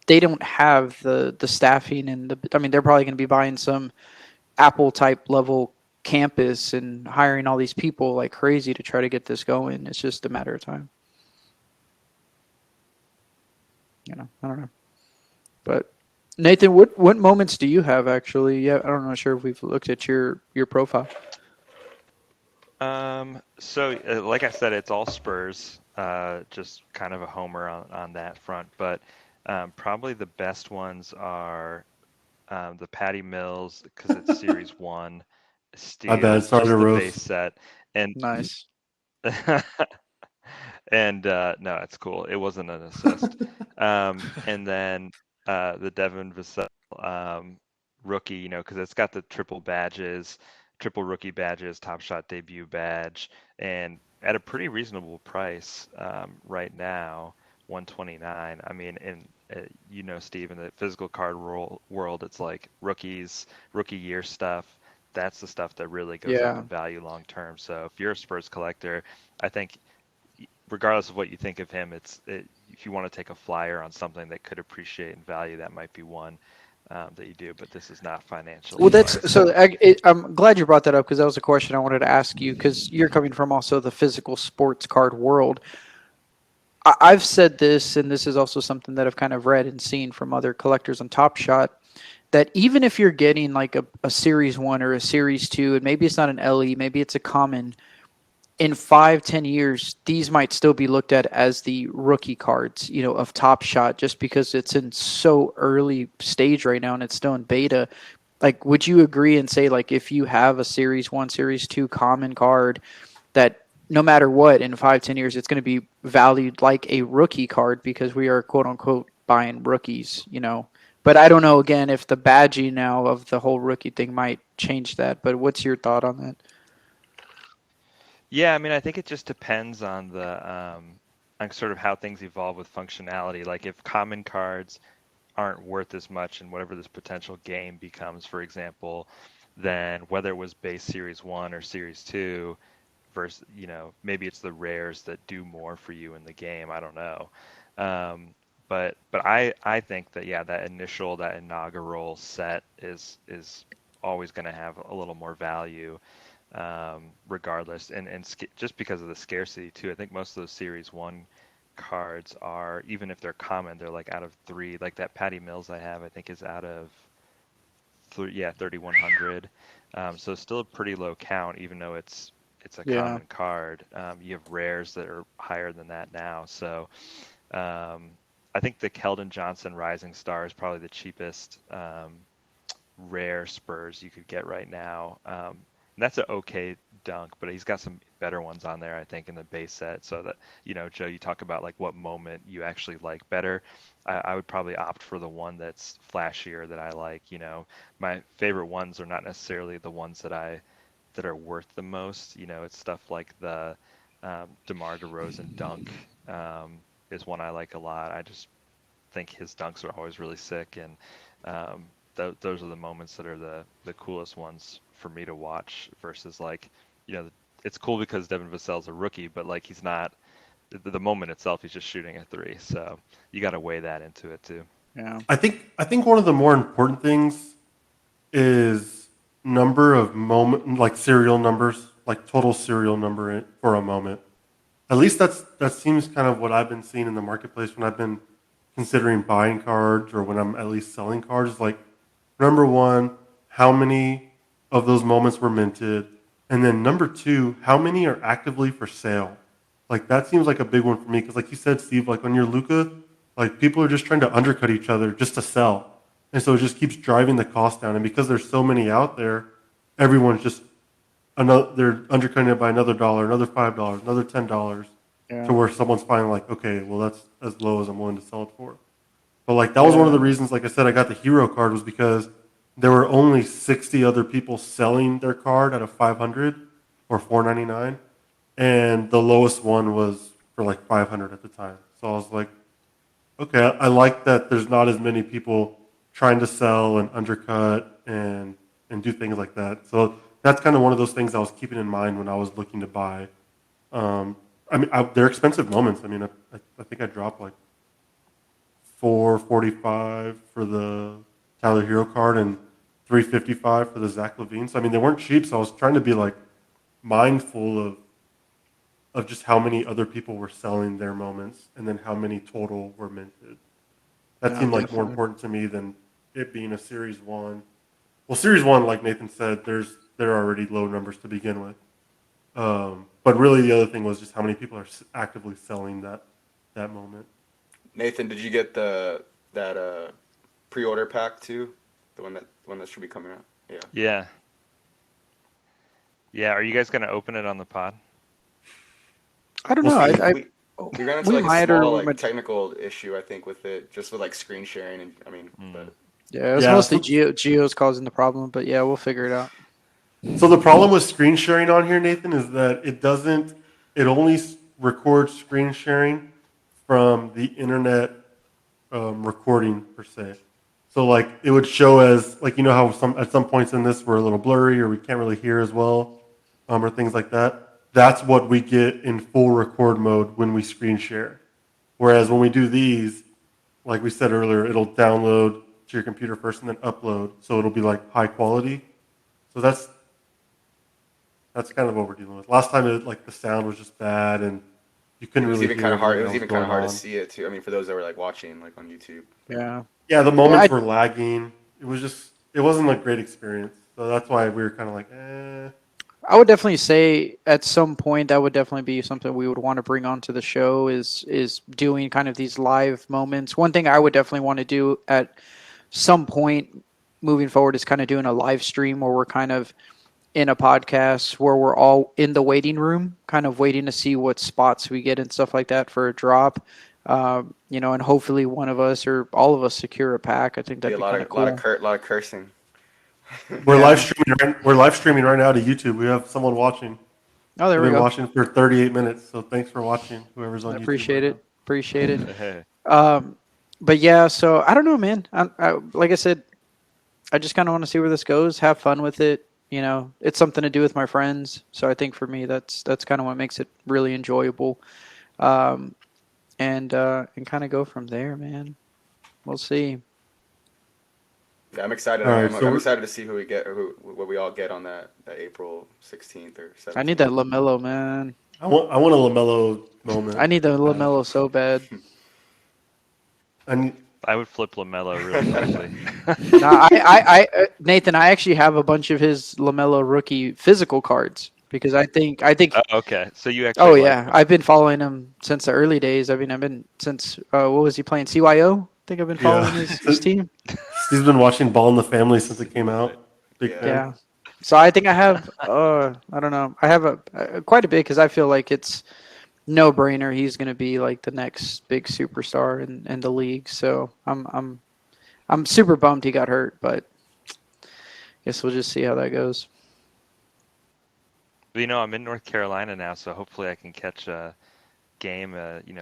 Speaker 2: they don't have the staffing and I mean, they're probably going to be buying some Apple type level campus and hiring all these people like crazy to try to get this going. It's just a matter of time. I don't know. But Nathan, what moments do you have actually? Yeah, I'm not sure if we've looked at your profile.
Speaker 3: So like I said, it's all Spurs. Just kind of a homer on that front, but probably the best ones are the Patty Mills, because it's Series 1. Steel,
Speaker 4: My bad, sorry to
Speaker 3: the
Speaker 4: roast.
Speaker 3: base set, and
Speaker 2: Nice.
Speaker 3: and no, it's cool. It wasn't an assist. And then the Devin Vassell rookie, because it's got the triple rookie badges, Top Shot debut badge, and at a pretty reasonable price right now, $129. I mean, Steve, in the physical card world, it's like rookie year stuff. That's the stuff that really goes up in value long term. So if you're a Spurs collector, I think, regardless of what you think of him, if you want to take a flyer on something that could appreciate in value, that might be one that you do. But this is not financially.
Speaker 2: Well, I'm glad you brought that up, because that was a question I wanted to ask you, because you're coming from also the physical sports card world. I've said this, and this is also something that I've kind of read and seen from other collectors on Top Shot, that even if you're getting like a Series 1 or a Series 2, and maybe it's not an LE, maybe it's a common, in 5-10 years, these might still be looked at as the rookie cards, of Top Shot, just because it's in so early stage right now and it's still in beta. Like, would you agree and say, like, if you have a Series 1, Series 2 common card, that no matter what, in 5-10 years, it's going to be valued like a rookie card, because we are, quote unquote, buying rookies, But I don't know, again, if the badging now of the whole rookie thing might change that. But what's your thought on that?
Speaker 3: Yeah, I mean, I think it just depends on on sort of how things evolve with functionality. Like, if common cards aren't worth as much in whatever this potential game becomes, for example, then whether it was base Series 1 or Series 2 versus, maybe it's the rares that do more for you in the game. I don't know. But I think that, yeah, that inaugural set is always going to have a little more value, regardless, and just because of the scarcity too. I think most of those Series 1 cards are, even if they're common, they're like out of 3. Like that Patty Mills I have, I think, is out of 3,100. So still a pretty low count, even though it's a common card. You have rares that are higher than that now. So I think the Keldon Johnson Rising Star is probably the cheapest rare Spurs you could get right now. That's an okay dunk, but he's got some better ones on there, I think, in the base set. So that, Joe, you talk about like what moment you actually like better. I would probably opt for the one that's flashier that I like. My favorite ones are not necessarily the ones that are worth the most. It's stuff like the DeMar DeRozan dunk is one I like a lot. I just think his dunks are always really sick, and those are the moments that are the coolest ones for me to watch versus like, it's cool because Devin Vassell's a rookie, but like he's not the moment itself, he's just shooting a three. So you got to weigh that into it too.
Speaker 2: Yeah.
Speaker 4: I think one of the more important things is number of moment, like serial numbers, like total serial number for a moment. At least that seems kind of what I've been seeing in the marketplace when I've been considering buying cards or when I'm at least selling cards. Like, number one, how many of those moments were minted? And then number two, how many are actively for sale? Like, that seems like a big one for me because, like you said, Steve, like on your Luka, like people are just trying to undercut each other just to sell. And so it just keeps driving the cost down. And because there's so many out there, everyone's just they're undercutting it by another $1, another $5, another $10, to where someone's finally like, okay, well, that's as low as I'm willing to sell it for. But like that was one of the reasons, like I said, I got the hero card was because there were only 60 other people selling their card at a 500 or 499, and the lowest one was for like 500 at the time. So I was like, okay, I like that there's not as many people trying to sell and undercut and do things like that. So that's kind of one of those things I was keeping in mind when I was looking to buy. They're expensive moments. I mean, I think I dropped like $445 for the Tyler Hero card and $355 for the Zach LaVine. So I mean, they weren't cheap. So I was trying to be like mindful of just how many other people were selling their moments and then how many total were minted. That seemed like more important to me than it being a Series 1. Well, Series 1, like Nathan said, there are already low numbers to begin with. But really the other thing was just how many people are actively selling that moment.
Speaker 5: Nathan, did you get that pre-order pack too? The one that should be coming out? Yeah.
Speaker 3: Yeah, are you guys going to open it on the pod?
Speaker 2: I don't know.
Speaker 5: We ran into like a small technical issue, I think, with it, just with like screen sharing, and but
Speaker 2: yeah, it's mostly Geo's causing the problem, but yeah, we'll figure it out.
Speaker 4: So the problem with screen sharing on here, Nathan, is that it only records screen sharing from the internet recording per se. So like it would show as like, how at some points in this we're a little blurry or we can't really hear as well, or things like that. That's what we get in full record mode when we screen share. Whereas when we do these, like we said earlier, it'll download to your computer first and then upload. So it'll be like high quality. So that's kind of what we're dealing with. Last time, the sound was just bad and you couldn't really hear.
Speaker 5: It was even kind of hard to see it too. I mean, for those that were like watching like on YouTube.
Speaker 2: Yeah.
Speaker 4: Yeah, the moments were lagging. It wasn't a great experience. So that's why we were kind of like,
Speaker 2: I would definitely say at some point that would definitely be something we would want to bring onto the show is doing kind of these live moments. One thing I would definitely want to do at some point moving forward is kind of doing a live stream where we're kind of in a podcast where we're all in the waiting room, kind of waiting to see what spots we get and stuff like that for a drop. And hopefully one of us or all of us secure a pack. I think that'd be kind of cool.
Speaker 5: A lot of cursing.
Speaker 4: We're live streaming right now to YouTube. We have someone watching.
Speaker 2: Oh, there we go.
Speaker 4: We've been watching for 38 minutes, so thanks for watching, whoever's on YouTube.
Speaker 2: Appreciate it. But yeah, so I don't know, man. Like I said, I just kind of want to see where this goes. Have fun with it. It's something to do with my friends. So I think for me, that's kind of what makes it really enjoyable. And kind of go from there, man. We'll see.
Speaker 5: Yeah, I'm excited.
Speaker 4: Right,
Speaker 5: I'm excited to see what we all get on that April 16th or 17th.
Speaker 2: I need that LaMelo, man.
Speaker 4: I want a LaMelo moment.
Speaker 2: I need the LaMelo so bad.
Speaker 3: I would flip LaMelo really quickly.
Speaker 2: Nathan, I actually have a bunch of his LaMelo rookie physical cards. because I think.
Speaker 3: Oh, okay, so you actually.
Speaker 2: Oh yeah, I've been following him since the early days. I mean, I've been since what was he playing? CYO. I think I've been following his team.
Speaker 4: Steve's been watching Ball in the Family since it came out. Big fan.
Speaker 2: Yeah. So I think I have. I don't know. I have quite a bit because I feel like it's no brainer. He's going to be like the next big superstar in the league. So I'm super bummed he got hurt, but guess we'll just see how that goes.
Speaker 3: You know, I'm in North Carolina now, so hopefully I can catch a game.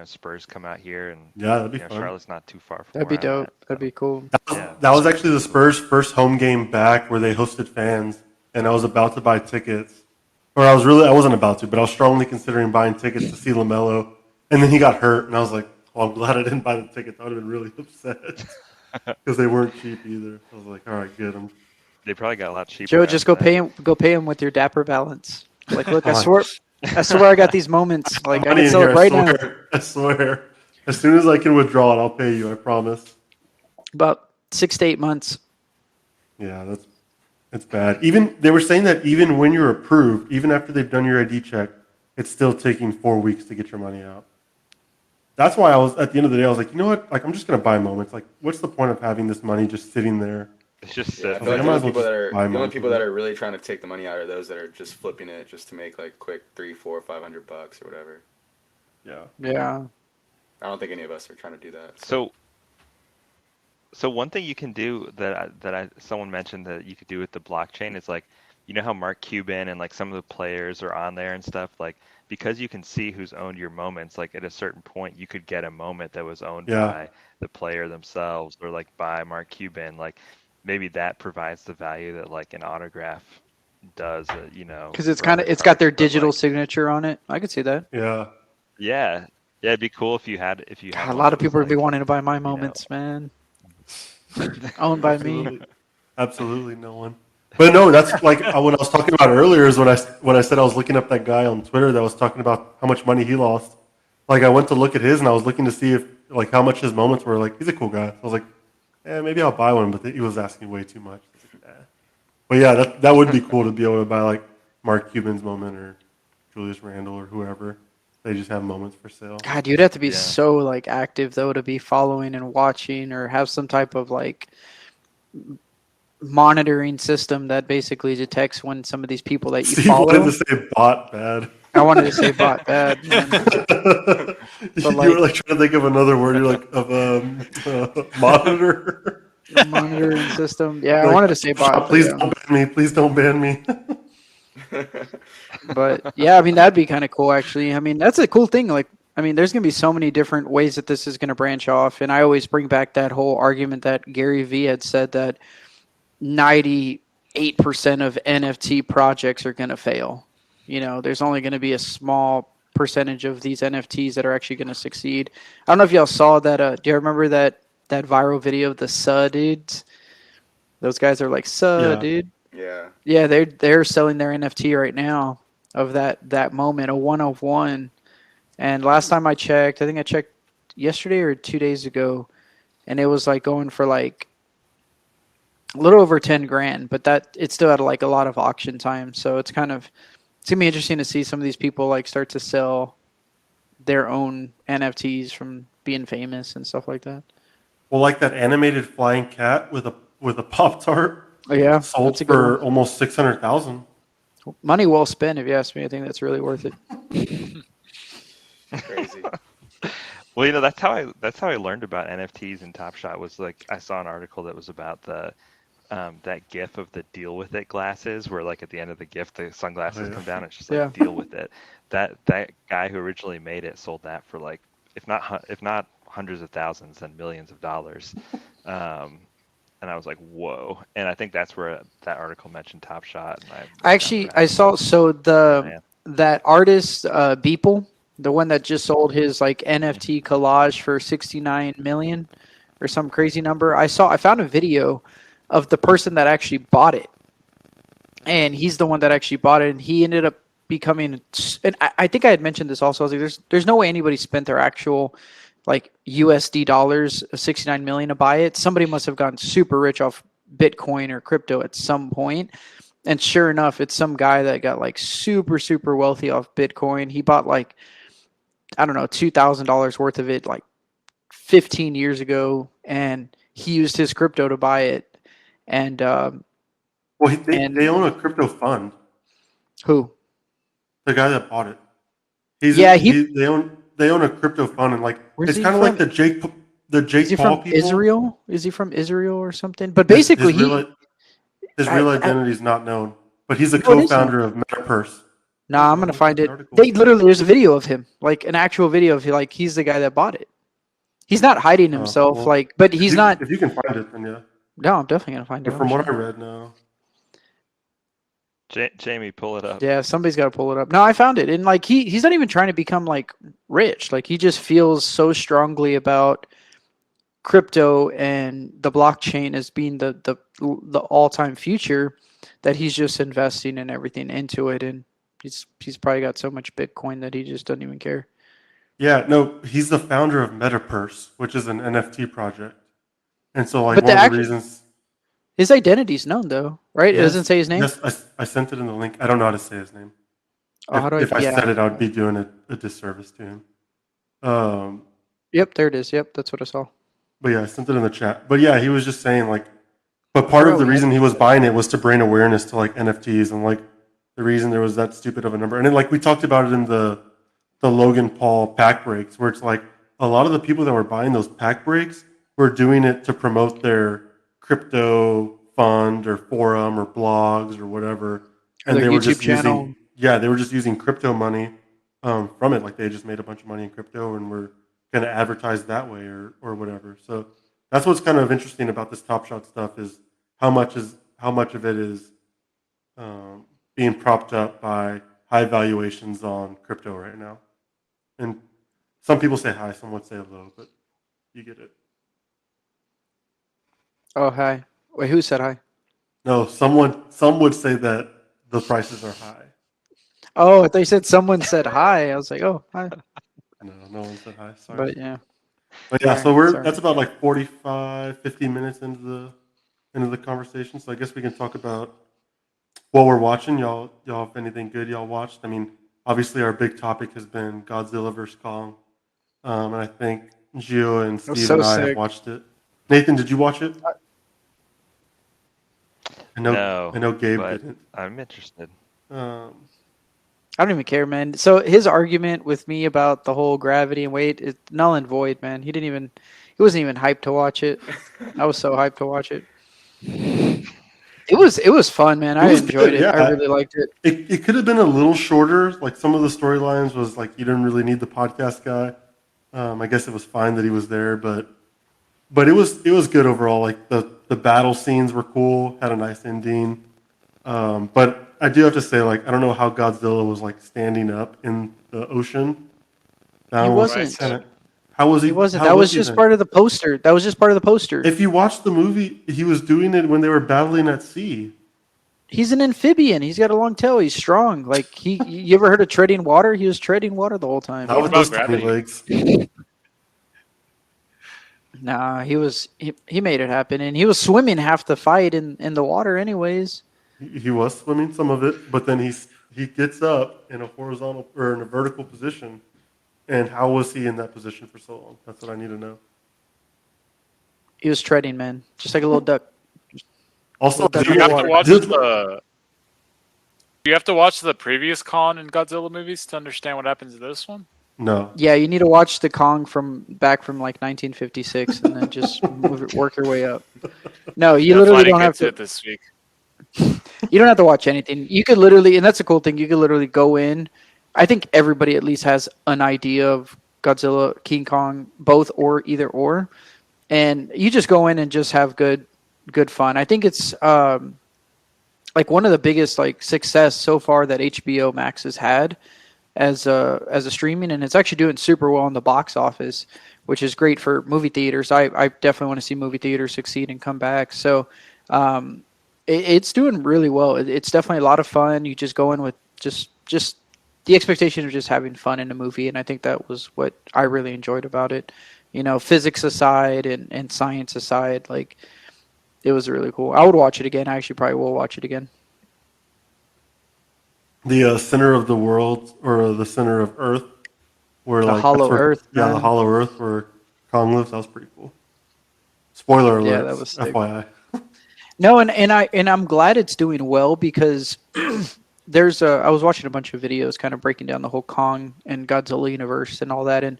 Speaker 3: Spurs come out here, and
Speaker 4: Yeah, that'd be fun.
Speaker 3: Charlotte's not too far from.
Speaker 2: That'd be dope. That'd be cool.
Speaker 4: That was actually the Spurs' first home game back where they hosted fans, and I was about to buy tickets. Or I wasn't about to, but I was strongly considering buying tickets to see LaMelo, and then he got hurt, and I was like, "Oh, I'm glad I didn't buy the tickets. I would have been really upset because they weren't cheap either." I was like, "All right, good."
Speaker 3: They probably got a lot cheaper.
Speaker 2: Joe, just go pay him with your Dapper balance. Like, look, I swear I got these moments. Like, I can sell it right now.
Speaker 4: I swear. As soon as I can withdraw it, I'll pay you. I promise.
Speaker 2: About 6 to 8 months.
Speaker 4: Yeah, that's bad. Even they were saying that even when you're approved, even after they've done your ID check, it's still taking 4 weeks to get your money out. That's why I was at the end of the day, I was like, you know what? Like, I'm just gonna buy moments. Like, what's the point of having this money just sitting there?
Speaker 3: It's just
Speaker 5: I feel like the only people that are really trying to take the money out are those that are just flipping it just to make like quick $300, $400, $500 or whatever.
Speaker 2: Yeah.
Speaker 5: I don't think any of us are trying to do that.
Speaker 3: So one thing you can do that someone mentioned that you could do with the blockchain is like, you know how Mark Cuban and like some of the players are on there and stuff, like because you can see who's owned your moments, like at a certain point you could get a moment that was owned by the player themselves or like by Mark Cuban, like maybe that provides the value that like an autograph does,
Speaker 2: because it's got their digital signature on it. I could see that.
Speaker 3: Yeah, it'd be cool if you had
Speaker 2: God, a lot of people would be wanting to buy my moments, man. Owned by me.
Speaker 4: Absolutely no one. But no, that's like what I was talking about earlier is when I said I was looking up that guy on Twitter that was talking about how much money he lost. Like I went to look at his and I was looking to see if like how much his moments were. Like he's a cool guy. I was like, maybe I'll buy one, but he was asking way too much. But yeah, that would be cool to be able to buy like Mark Cuban's moment or Julius Randle or whoever. They just have moments for sale.
Speaker 2: God, you'd have to be so like active though to be following and watching or have some type of like monitoring system that basically detects when some of these people that you follow.
Speaker 4: You wanted to say bot bad.
Speaker 2: I wanted to say bot bad. Man.
Speaker 4: You were like trying to think of another word. You're like of monitor.
Speaker 2: A monitoring system. Yeah, I wanted to say bot.
Speaker 4: Please don't ban me. Please don't ban me.
Speaker 2: But yeah, I mean that'd be kind of cool actually. I mean that's a cool thing. Like I mean there's gonna be so many different ways that this is gonna branch off, and I always bring back that whole argument that Gary Vee had said that 98% of NFT projects are gonna fail. There's only gonna be a small percentage of these NFTs that are actually gonna succeed. I don't know if y'all saw that. Do you remember that viral video of the dudes? Those guys are like dude. Yeah, they're selling their NFT right now of that moment, a 1 of 1. And last time I checked, I think I checked yesterday or 2 days ago, and it was like going for like a little over 10 grand, but that it still had like a lot of auction time. So it's gonna be interesting to see some of these people like start to sell their own NFTs from being famous and stuff like that.
Speaker 4: Well, like that animated flying cat with a Pop-Tart.
Speaker 2: Oh, yeah,
Speaker 4: sold for almost 600,000.
Speaker 2: Money well spent, if you ask me. I think that's really worth it.
Speaker 5: Crazy.
Speaker 3: Well, that's how I learned about NFTs and Top Shot was like I saw an article that was about the that GIF of the deal with it glasses, where like at the end of the GIF the sunglasses come down. It's just like deal with it. That guy who originally made it sold that for like if not hundreds of thousands, then millions of dollars. And I was like, whoa. And I think that's where that article mentioned Top Shot. And
Speaker 2: I saw that artist Beeple, the one that just sold his like NFT collage for 69 million or some crazy number. I found a video of the person that actually bought it. And he's the one that actually bought it, and he ended up becoming, and I think I had mentioned this also. I was like, there's no way anybody spent their actual like USD dollars, 69 million to buy it. Somebody must have gotten super rich off Bitcoin or crypto at some point. And sure enough, it's some guy that got like super, super wealthy off Bitcoin. He bought like, I don't know, $2,000 worth of it like 15 years ago, and he used his crypto to buy it. And
Speaker 4: they own a crypto fund.
Speaker 2: who?
Speaker 4: The guy that bought it. They own a crypto fund, and like it's kind of like the Jake Paul people.
Speaker 2: Israel? Is he from Israel or something? But basically,
Speaker 4: his real identity is not known. But he's a co-founder of MetaPurse.
Speaker 2: Nah, I'm gonna find it. There's a video of him, like an actual video of like he's the guy that bought it. He's not hiding himself, but he's not.
Speaker 4: If you can find it, then yeah.
Speaker 2: No, I'm definitely gonna find it.
Speaker 4: But from what I read, no.
Speaker 3: Jamie, pull it up.
Speaker 2: Yeah, somebody's got to pull it up. No, I found it, and like he's not even trying to become like rich. Like he just feels so strongly about crypto and the blockchain as being the all-time future that he's just investing and everything into it, and he's probably got so much Bitcoin that he just doesn't even care.
Speaker 4: Yeah, no, he's the founder of MetaPurse, which is an NFT project, and so like one of the reasons.
Speaker 2: His identity's known, though, right? Yes. It doesn't say his name?
Speaker 4: Yes, I sent it in the link. I don't know how to say his name.
Speaker 2: Oh,
Speaker 4: if I said it, I would be doing a disservice to him.
Speaker 2: Yep, there it is. Yep, that's what I saw.
Speaker 4: But yeah, I sent it in the chat. But yeah, he was just saying, like, but part of the reason he was buying it was to bring awareness to, like, NFTs and, like, the reason there was that stupid of a number. And then, like, we talked about it in the Logan Paul pack breaks, where it's like a lot of the people that were buying those pack breaks were doing it to promote their crypto fund or forum or blogs or whatever, and they were just using crypto money from it. Like they just made a bunch of money in crypto and were going to advertise that way or whatever. So that's what's kind of interesting about this Top Shot stuff is how much of it is being propped up by high valuations on crypto right now. And some people say high, some would say low, but you get it.
Speaker 2: Oh, hi. Wait, who said hi?
Speaker 4: No, some would say that the prices are high.
Speaker 2: Oh, I thought you said someone said hi. I was like, oh, hi.
Speaker 4: No one said hi. Sorry.
Speaker 2: But yeah.
Speaker 4: So that's about like 45, 50 minutes into the conversation. So I guess we can talk about what we're watching. Y'all have anything good y'all watched? I mean, obviously our big topic has been Godzilla vs. Kong. And I think Gio and Steve and I have watched it. Nathan, did you watch it? I know Gabe didn't.
Speaker 3: I'm interested.
Speaker 2: I don't even care, man. So his argument with me about the whole gravity and weight is null and void, man. He wasn't even hyped to watch it. I was so hyped to watch it. It was fun, man. I enjoyed it. Yeah. I really liked it.
Speaker 4: It could have been a little shorter. Like some of the storylines was like you didn't really need the podcast guy. I guess it was fine that he was there, but it was good overall. Like the battle scenes were cool, had a nice ending. But I do have to say, like, I don't know how Godzilla was like standing up in the ocean.
Speaker 2: He wasn't.
Speaker 4: How was he?
Speaker 2: He wasn't. That was just part of the poster. That was just part of the poster.
Speaker 4: If you watch the movie, he was doing it when they were battling at sea.
Speaker 2: He's an amphibian. He's got a long tail. He's strong. Like you ever heard of treading water? He was treading water the whole time.
Speaker 4: Not with those tiny legs.
Speaker 2: Nah, he made it happen, and he was swimming half the fight in the water, anyways.
Speaker 4: He was swimming some of it, but then he gets up in a horizontal or in a vertical position. And how was he in that position for so long? That's what I need to know.
Speaker 2: He was treading, man, just like a little duck.
Speaker 4: Also,
Speaker 1: do you have to watch the previous Kong and Godzilla movies to understand what happens in this one?
Speaker 4: No.
Speaker 2: Yeah, you need to watch the Kong back from like 1956, and then just work your way up. No, you literally don't have to.
Speaker 1: This week.
Speaker 2: You don't have to watch anything. You could literally, and that's a cool thing. You could literally go in. I think everybody at least has an idea of Godzilla, King Kong, both or either or, and you just go in and just have good fun. I think it's like one of the biggest like success so far that HBO Max has had as a streaming, and it's actually doing super well in the box office, which is great for movie theaters. I definitely want to see movie theaters succeed and come back. So it's doing really well. It's definitely a lot of fun. You just go in with just the expectation of just having fun in a movie, and I think that was what I really enjoyed about it. You know, physics aside and science aside, like it was really cool. I would watch it again. I actually probably will watch it again.
Speaker 4: the center of the world or the center of Earth, where
Speaker 2: The
Speaker 4: like
Speaker 2: Hollow Earth.
Speaker 4: the
Speaker 2: Man.
Speaker 4: Hollow Earth where Kong lives. That was pretty cool. Spoiler alert.
Speaker 2: Yeah, that was sick.
Speaker 4: FYI.
Speaker 2: No, and I'm glad it's doing well because I was watching a bunch of videos kind of breaking down the whole Kong and Godzilla universe and all that, and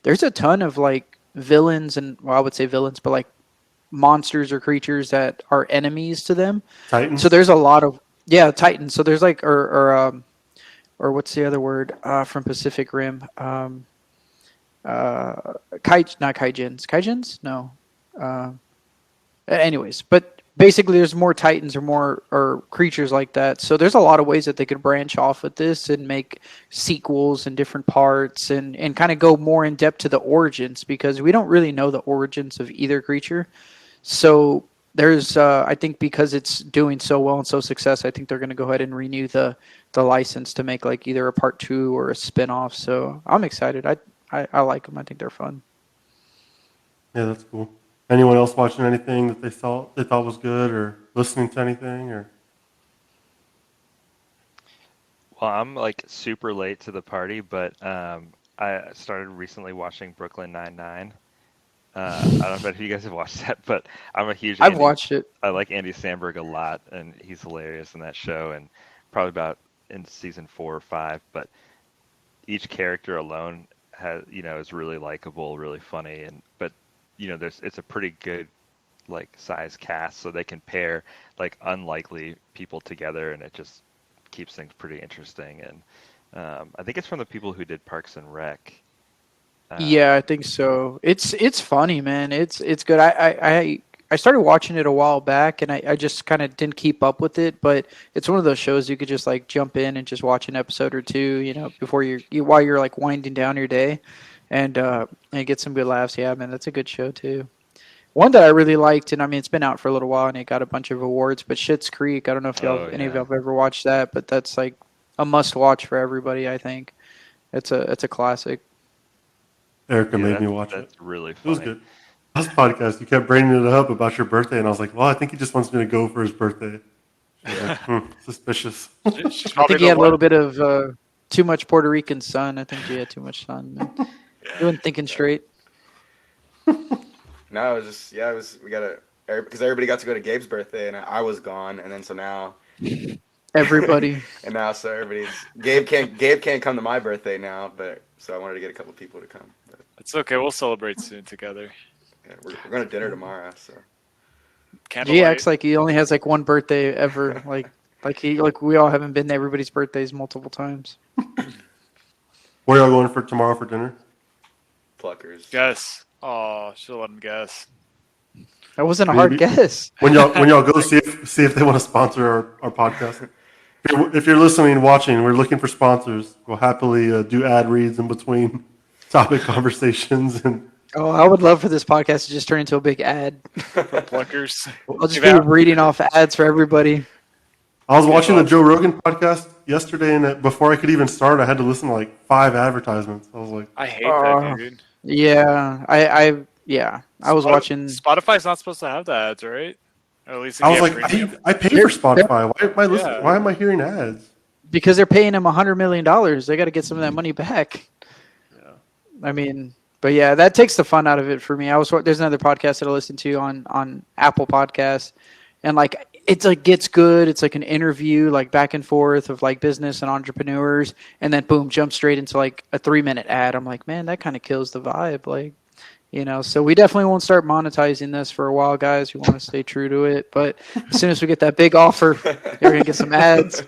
Speaker 2: there's a ton of like villains and I would say villains, but like monsters or creatures that are enemies to them.
Speaker 4: Titans.
Speaker 2: So there's a lot of Titans. So there's like or what's the other word from Pacific Rim? Not kaijins. Kaijins? No. Anyways, but basically there's more Titans or creatures like that. So there's a lot of ways that they could branch off with this and make sequels and different parts and kind of go more in depth to the origins because we don't really know the origins of either creature. So there's I think because it's doing so well and so success, I think they're going to go ahead and renew the license to make like either a part 2 or a spin-off. So I'm excited. I like them. I think they're fun.
Speaker 4: Yeah, that's cool. Anyone else watching anything that they thought was good or listening to anything or?
Speaker 3: Well, I'm like super late to the party, but I started recently watching Brooklyn Nine-Nine. I don't know if you guys have watched that, but I'm a huge.
Speaker 2: I've watched it.
Speaker 3: I like Andy Samberg a lot, and he's hilarious in that show. And probably about in season 4 or 5, but each character alone has is really likable, really funny, but it's a pretty good like size cast, so they can pair like unlikely people together, and it just keeps things pretty interesting. And I think it's from the people who did Parks and Rec.
Speaker 2: Yeah, I think so. It's funny, man. It's good. I started watching it a while back, and I just kind of didn't keep up with it. But it's one of those shows you could just like jump in and just watch an episode or two, before while you're like winding down your day, and get some good laughs. Yeah, man, that's a good show too. One that I really liked, and I mean it's been out for a little while, and it got a bunch of awards. But Schitt's Creek, I don't know if any of y'all have ever watched that, but that's like a must watch for everybody. I think it's a classic.
Speaker 4: Erica made me watch it.
Speaker 3: That's really funny.
Speaker 4: It was good. Last podcast, you kept bringing it up about your birthday, and I was like, well, I think he just wants me to go for his birthday. Like, suspicious.
Speaker 2: I think he had a little bit of too much Puerto Rican sun. I think he had too much sun. Man. You weren't thinking straight.
Speaker 5: No, it was because everybody got to go to Gabe's birthday, and I was gone, and then so now
Speaker 2: everybody.
Speaker 5: And now so everybody's Gabe can't come to my birthday now, but so I wanted to get a couple people to come. But,
Speaker 1: it's okay. We'll celebrate soon together.
Speaker 5: Yeah, we're going to dinner tomorrow. So
Speaker 2: He acts like he only has like one birthday ever. like we all haven't been to everybody's birthdays multiple times.
Speaker 4: Where are y'all going for tomorrow for dinner?
Speaker 5: Pluckers.
Speaker 1: Guess. Oh, should have let him guess.
Speaker 2: That wasn't a hard guess.
Speaker 4: When y'all go see if they want to sponsor our podcast. If you're listening and watching, we're looking for sponsors. We'll happily do ad reads in between topic conversations. And
Speaker 2: oh, I would love for this podcast to just turn into a big ad.
Speaker 1: Pluckers.
Speaker 2: I'll just be reading off ads for everybody.
Speaker 4: I was watching the Joe Rogan podcast yesterday, and before I could even start, I had to listen to like 5 advertisements. I was like,
Speaker 1: I hate that, dude.
Speaker 2: Yeah, I was watching.
Speaker 1: Spotify's not supposed to have the ads, right? Or at least
Speaker 4: I was like, I pay for Spotify. Why am I listening? Why am I hearing ads?
Speaker 2: Because they're paying them $100 million. They got to get some of that money back.
Speaker 4: Yeah.
Speaker 2: I mean, but yeah, that takes the fun out of it for me. There's another podcast that I listen to on Apple Podcasts, and like it's like gets good. It's like an interview, like back and forth of like business and entrepreneurs, and then boom, jump straight into like a 3-minute ad. I'm like, man, that kind of kills the vibe. Like, so we definitely won't start monetizing this for a while, guys. We want to stay true to it. But as soon as we get that big offer, you're going to get some ads.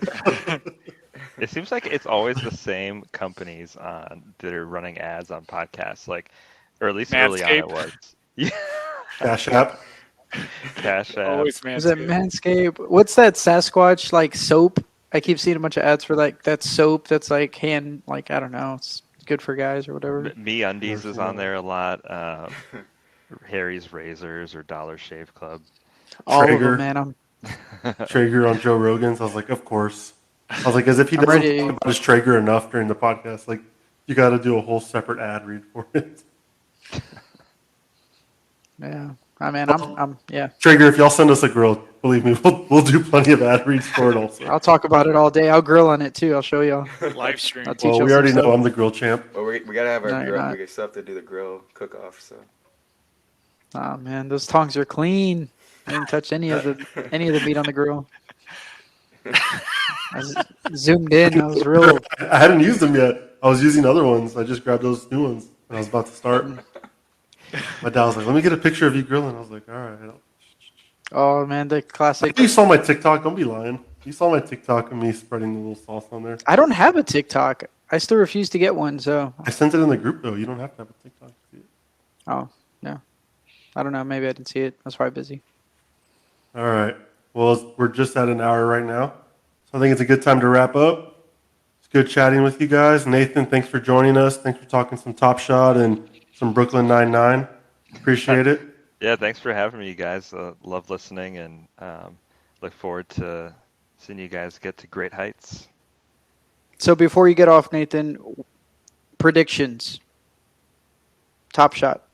Speaker 3: It seems like it's always the same companies that are running ads on podcasts, like, or at least early on it was. Yeah.
Speaker 4: Cash App.
Speaker 3: Cash App.
Speaker 1: Always Manscaped.
Speaker 2: Is that Manscaped? What's that Sasquatch like soap? I keep seeing a bunch of ads for like that soap that's like I don't know. It's good for guys or whatever.
Speaker 3: MeUndies is on there a lot. Harry's Razors or Dollar Shave Club.
Speaker 2: All
Speaker 4: Traeger.
Speaker 2: of them, man.
Speaker 4: Traeger on Joe Rogan's. I was like, of course. I was like, as if he doesn't talk about his Traeger enough during the podcast. Like, you got to do a whole separate ad read for it.
Speaker 2: Yeah. I mean, I'm yeah.
Speaker 4: Traeger, if y'all send us a grill, Believe me, we'll do plenty of ad reads for it also.
Speaker 2: I'll talk about it all day. I'll grill on it too. I'll show y'all.
Speaker 1: Live stream.
Speaker 2: I'll teach
Speaker 4: Well,
Speaker 2: y'all
Speaker 4: we already
Speaker 2: some
Speaker 4: know
Speaker 2: stuff.
Speaker 4: I'm the grill champ.
Speaker 5: Well, we gotta have our
Speaker 2: No, you're
Speaker 5: grill.
Speaker 2: not.
Speaker 5: We still have to do the grill cook-off. So.
Speaker 2: Oh man, those tongs are clean. I didn't touch any of the meat on the grill. I zoomed in. I was real.
Speaker 4: I hadn't used them yet. I was using other ones. I just grabbed those new ones when I was about to start. My dad was like, "Let me get a picture of you grilling." I was like, "All right."
Speaker 2: Oh man, the
Speaker 4: I
Speaker 2: classic.
Speaker 4: think you saw my TikTok. Don't be lying. You saw my TikTok of me spreading the little sauce on there.
Speaker 2: I don't have a TikTok. I still refuse to get one. So.
Speaker 4: I sent it in the group though. You don't have to have a TikTok to see it.
Speaker 2: Oh no, I don't know. Maybe I didn't see it. I was probably busy.
Speaker 4: All right. Well, we're just at an hour right now, so I think it's a good time to wrap up. It's good chatting with you guys. Nathan, thanks for joining us. Thanks for talking some Top Shot and some Brooklyn Nine-Nine. Appreciate it.
Speaker 3: Yeah, thanks for having me, you guys. Love listening and look forward to seeing you guys get to great heights.
Speaker 2: So before you get off, Nathan, predictions. Top Shot.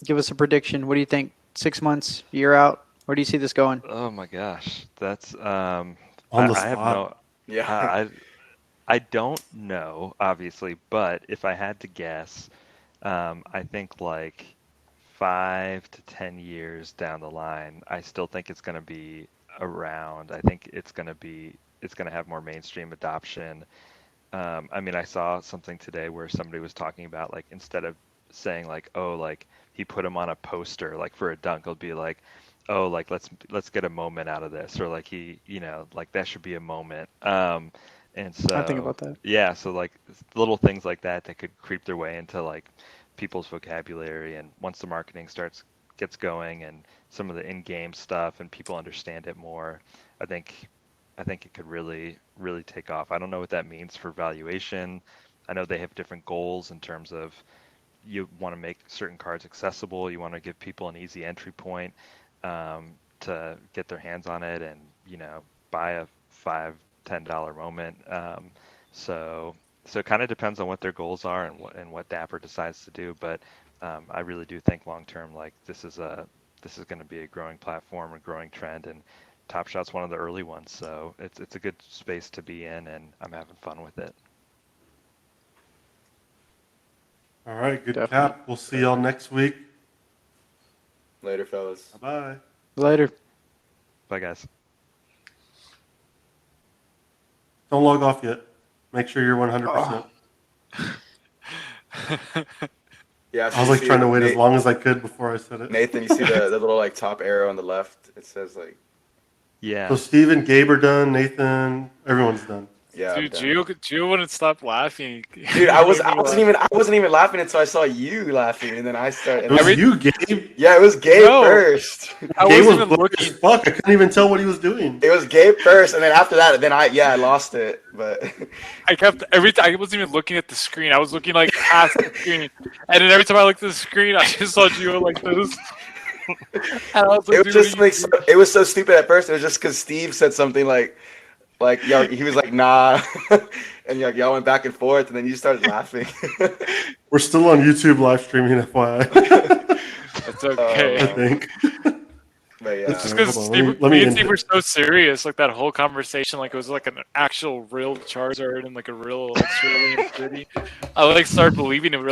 Speaker 2: Give us a prediction. What do you think? 6 months, year out? Where do you see this going?
Speaker 3: Oh my gosh, that's
Speaker 4: On the
Speaker 3: I have
Speaker 4: spot.
Speaker 3: no.
Speaker 5: Yeah.
Speaker 3: I don't know, obviously, but if I had to guess, I think like 5 to 10 years down the line, I still think it's going to be around. I think it's going to have more mainstream adoption. I mean, I saw something today where somebody was talking about like instead of saying like, oh, like he put him on a poster like for a dunk, it'll be like, oh, like let's get a moment out of this, or like he, like that should be a moment. And so
Speaker 2: I think about that.
Speaker 3: Yeah, so like little things like that could creep their way into like people's vocabulary, and once the marketing gets going and some of the in-game stuff and people understand it more, I think it could really take off. I don't know what that means for valuation. I know they have different goals in terms of you want to make certain cards accessible, you want to give people an easy entry point to get their hands on it and buy a $5-10 moment. So it kind of depends on what their goals are and what Dapper decides to do. But I really do think long term, like this is going to be a growing platform, a growing trend, and Top Shot's one of the early ones. So it's a good space to be in, and I'm having fun with it.
Speaker 4: All right. Good
Speaker 2: Definitely.
Speaker 4: cap. We'll see y'all next week.
Speaker 5: Later, fellas.
Speaker 4: Bye.
Speaker 2: Later.
Speaker 3: Bye, guys.
Speaker 4: Don't log off yet. Make sure you're 100%.
Speaker 5: Yeah.
Speaker 4: I was like trying to wait as long as I could before I said it.
Speaker 5: Nathan, you see the little like top arrow on the left? It says like.
Speaker 3: Yeah.
Speaker 4: So Steven, Gabe are done. Nathan, everyone's done.
Speaker 5: Yeah.
Speaker 1: Dude, Gio wouldn't stop laughing.
Speaker 5: Dude, I wasn't even laughing until I saw you laughing, and then I started.
Speaker 4: It was you, Gabe.
Speaker 5: Yeah, it was Gabe
Speaker 1: No.
Speaker 5: first.
Speaker 1: I
Speaker 4: Gabe was
Speaker 1: wasn't even
Speaker 4: booked as
Speaker 1: looking.
Speaker 4: fuck. I couldn't even tell what he was doing.
Speaker 5: It was Gabe first, and then after that, I lost it. But
Speaker 1: I wasn't even looking at the screen. I was looking like past the screen, and then every time I looked at the screen, I just saw Gio like this. And I was like,
Speaker 5: it was just like it was so stupid at first. It was just because Steve said something like y'all, he was like nah, and y'all went back and forth, and then you started laughing.
Speaker 4: We're still on YouTube live streaming, FYI.
Speaker 1: It's okay.
Speaker 4: I think.
Speaker 5: But yeah,
Speaker 1: It's just because
Speaker 4: Hold on, let me
Speaker 1: me and
Speaker 4: end
Speaker 1: Steve
Speaker 4: it.
Speaker 1: were so serious, like that whole conversation, like it was like an actual real Charizard and like a real like Cerulean City. I like started believing it really.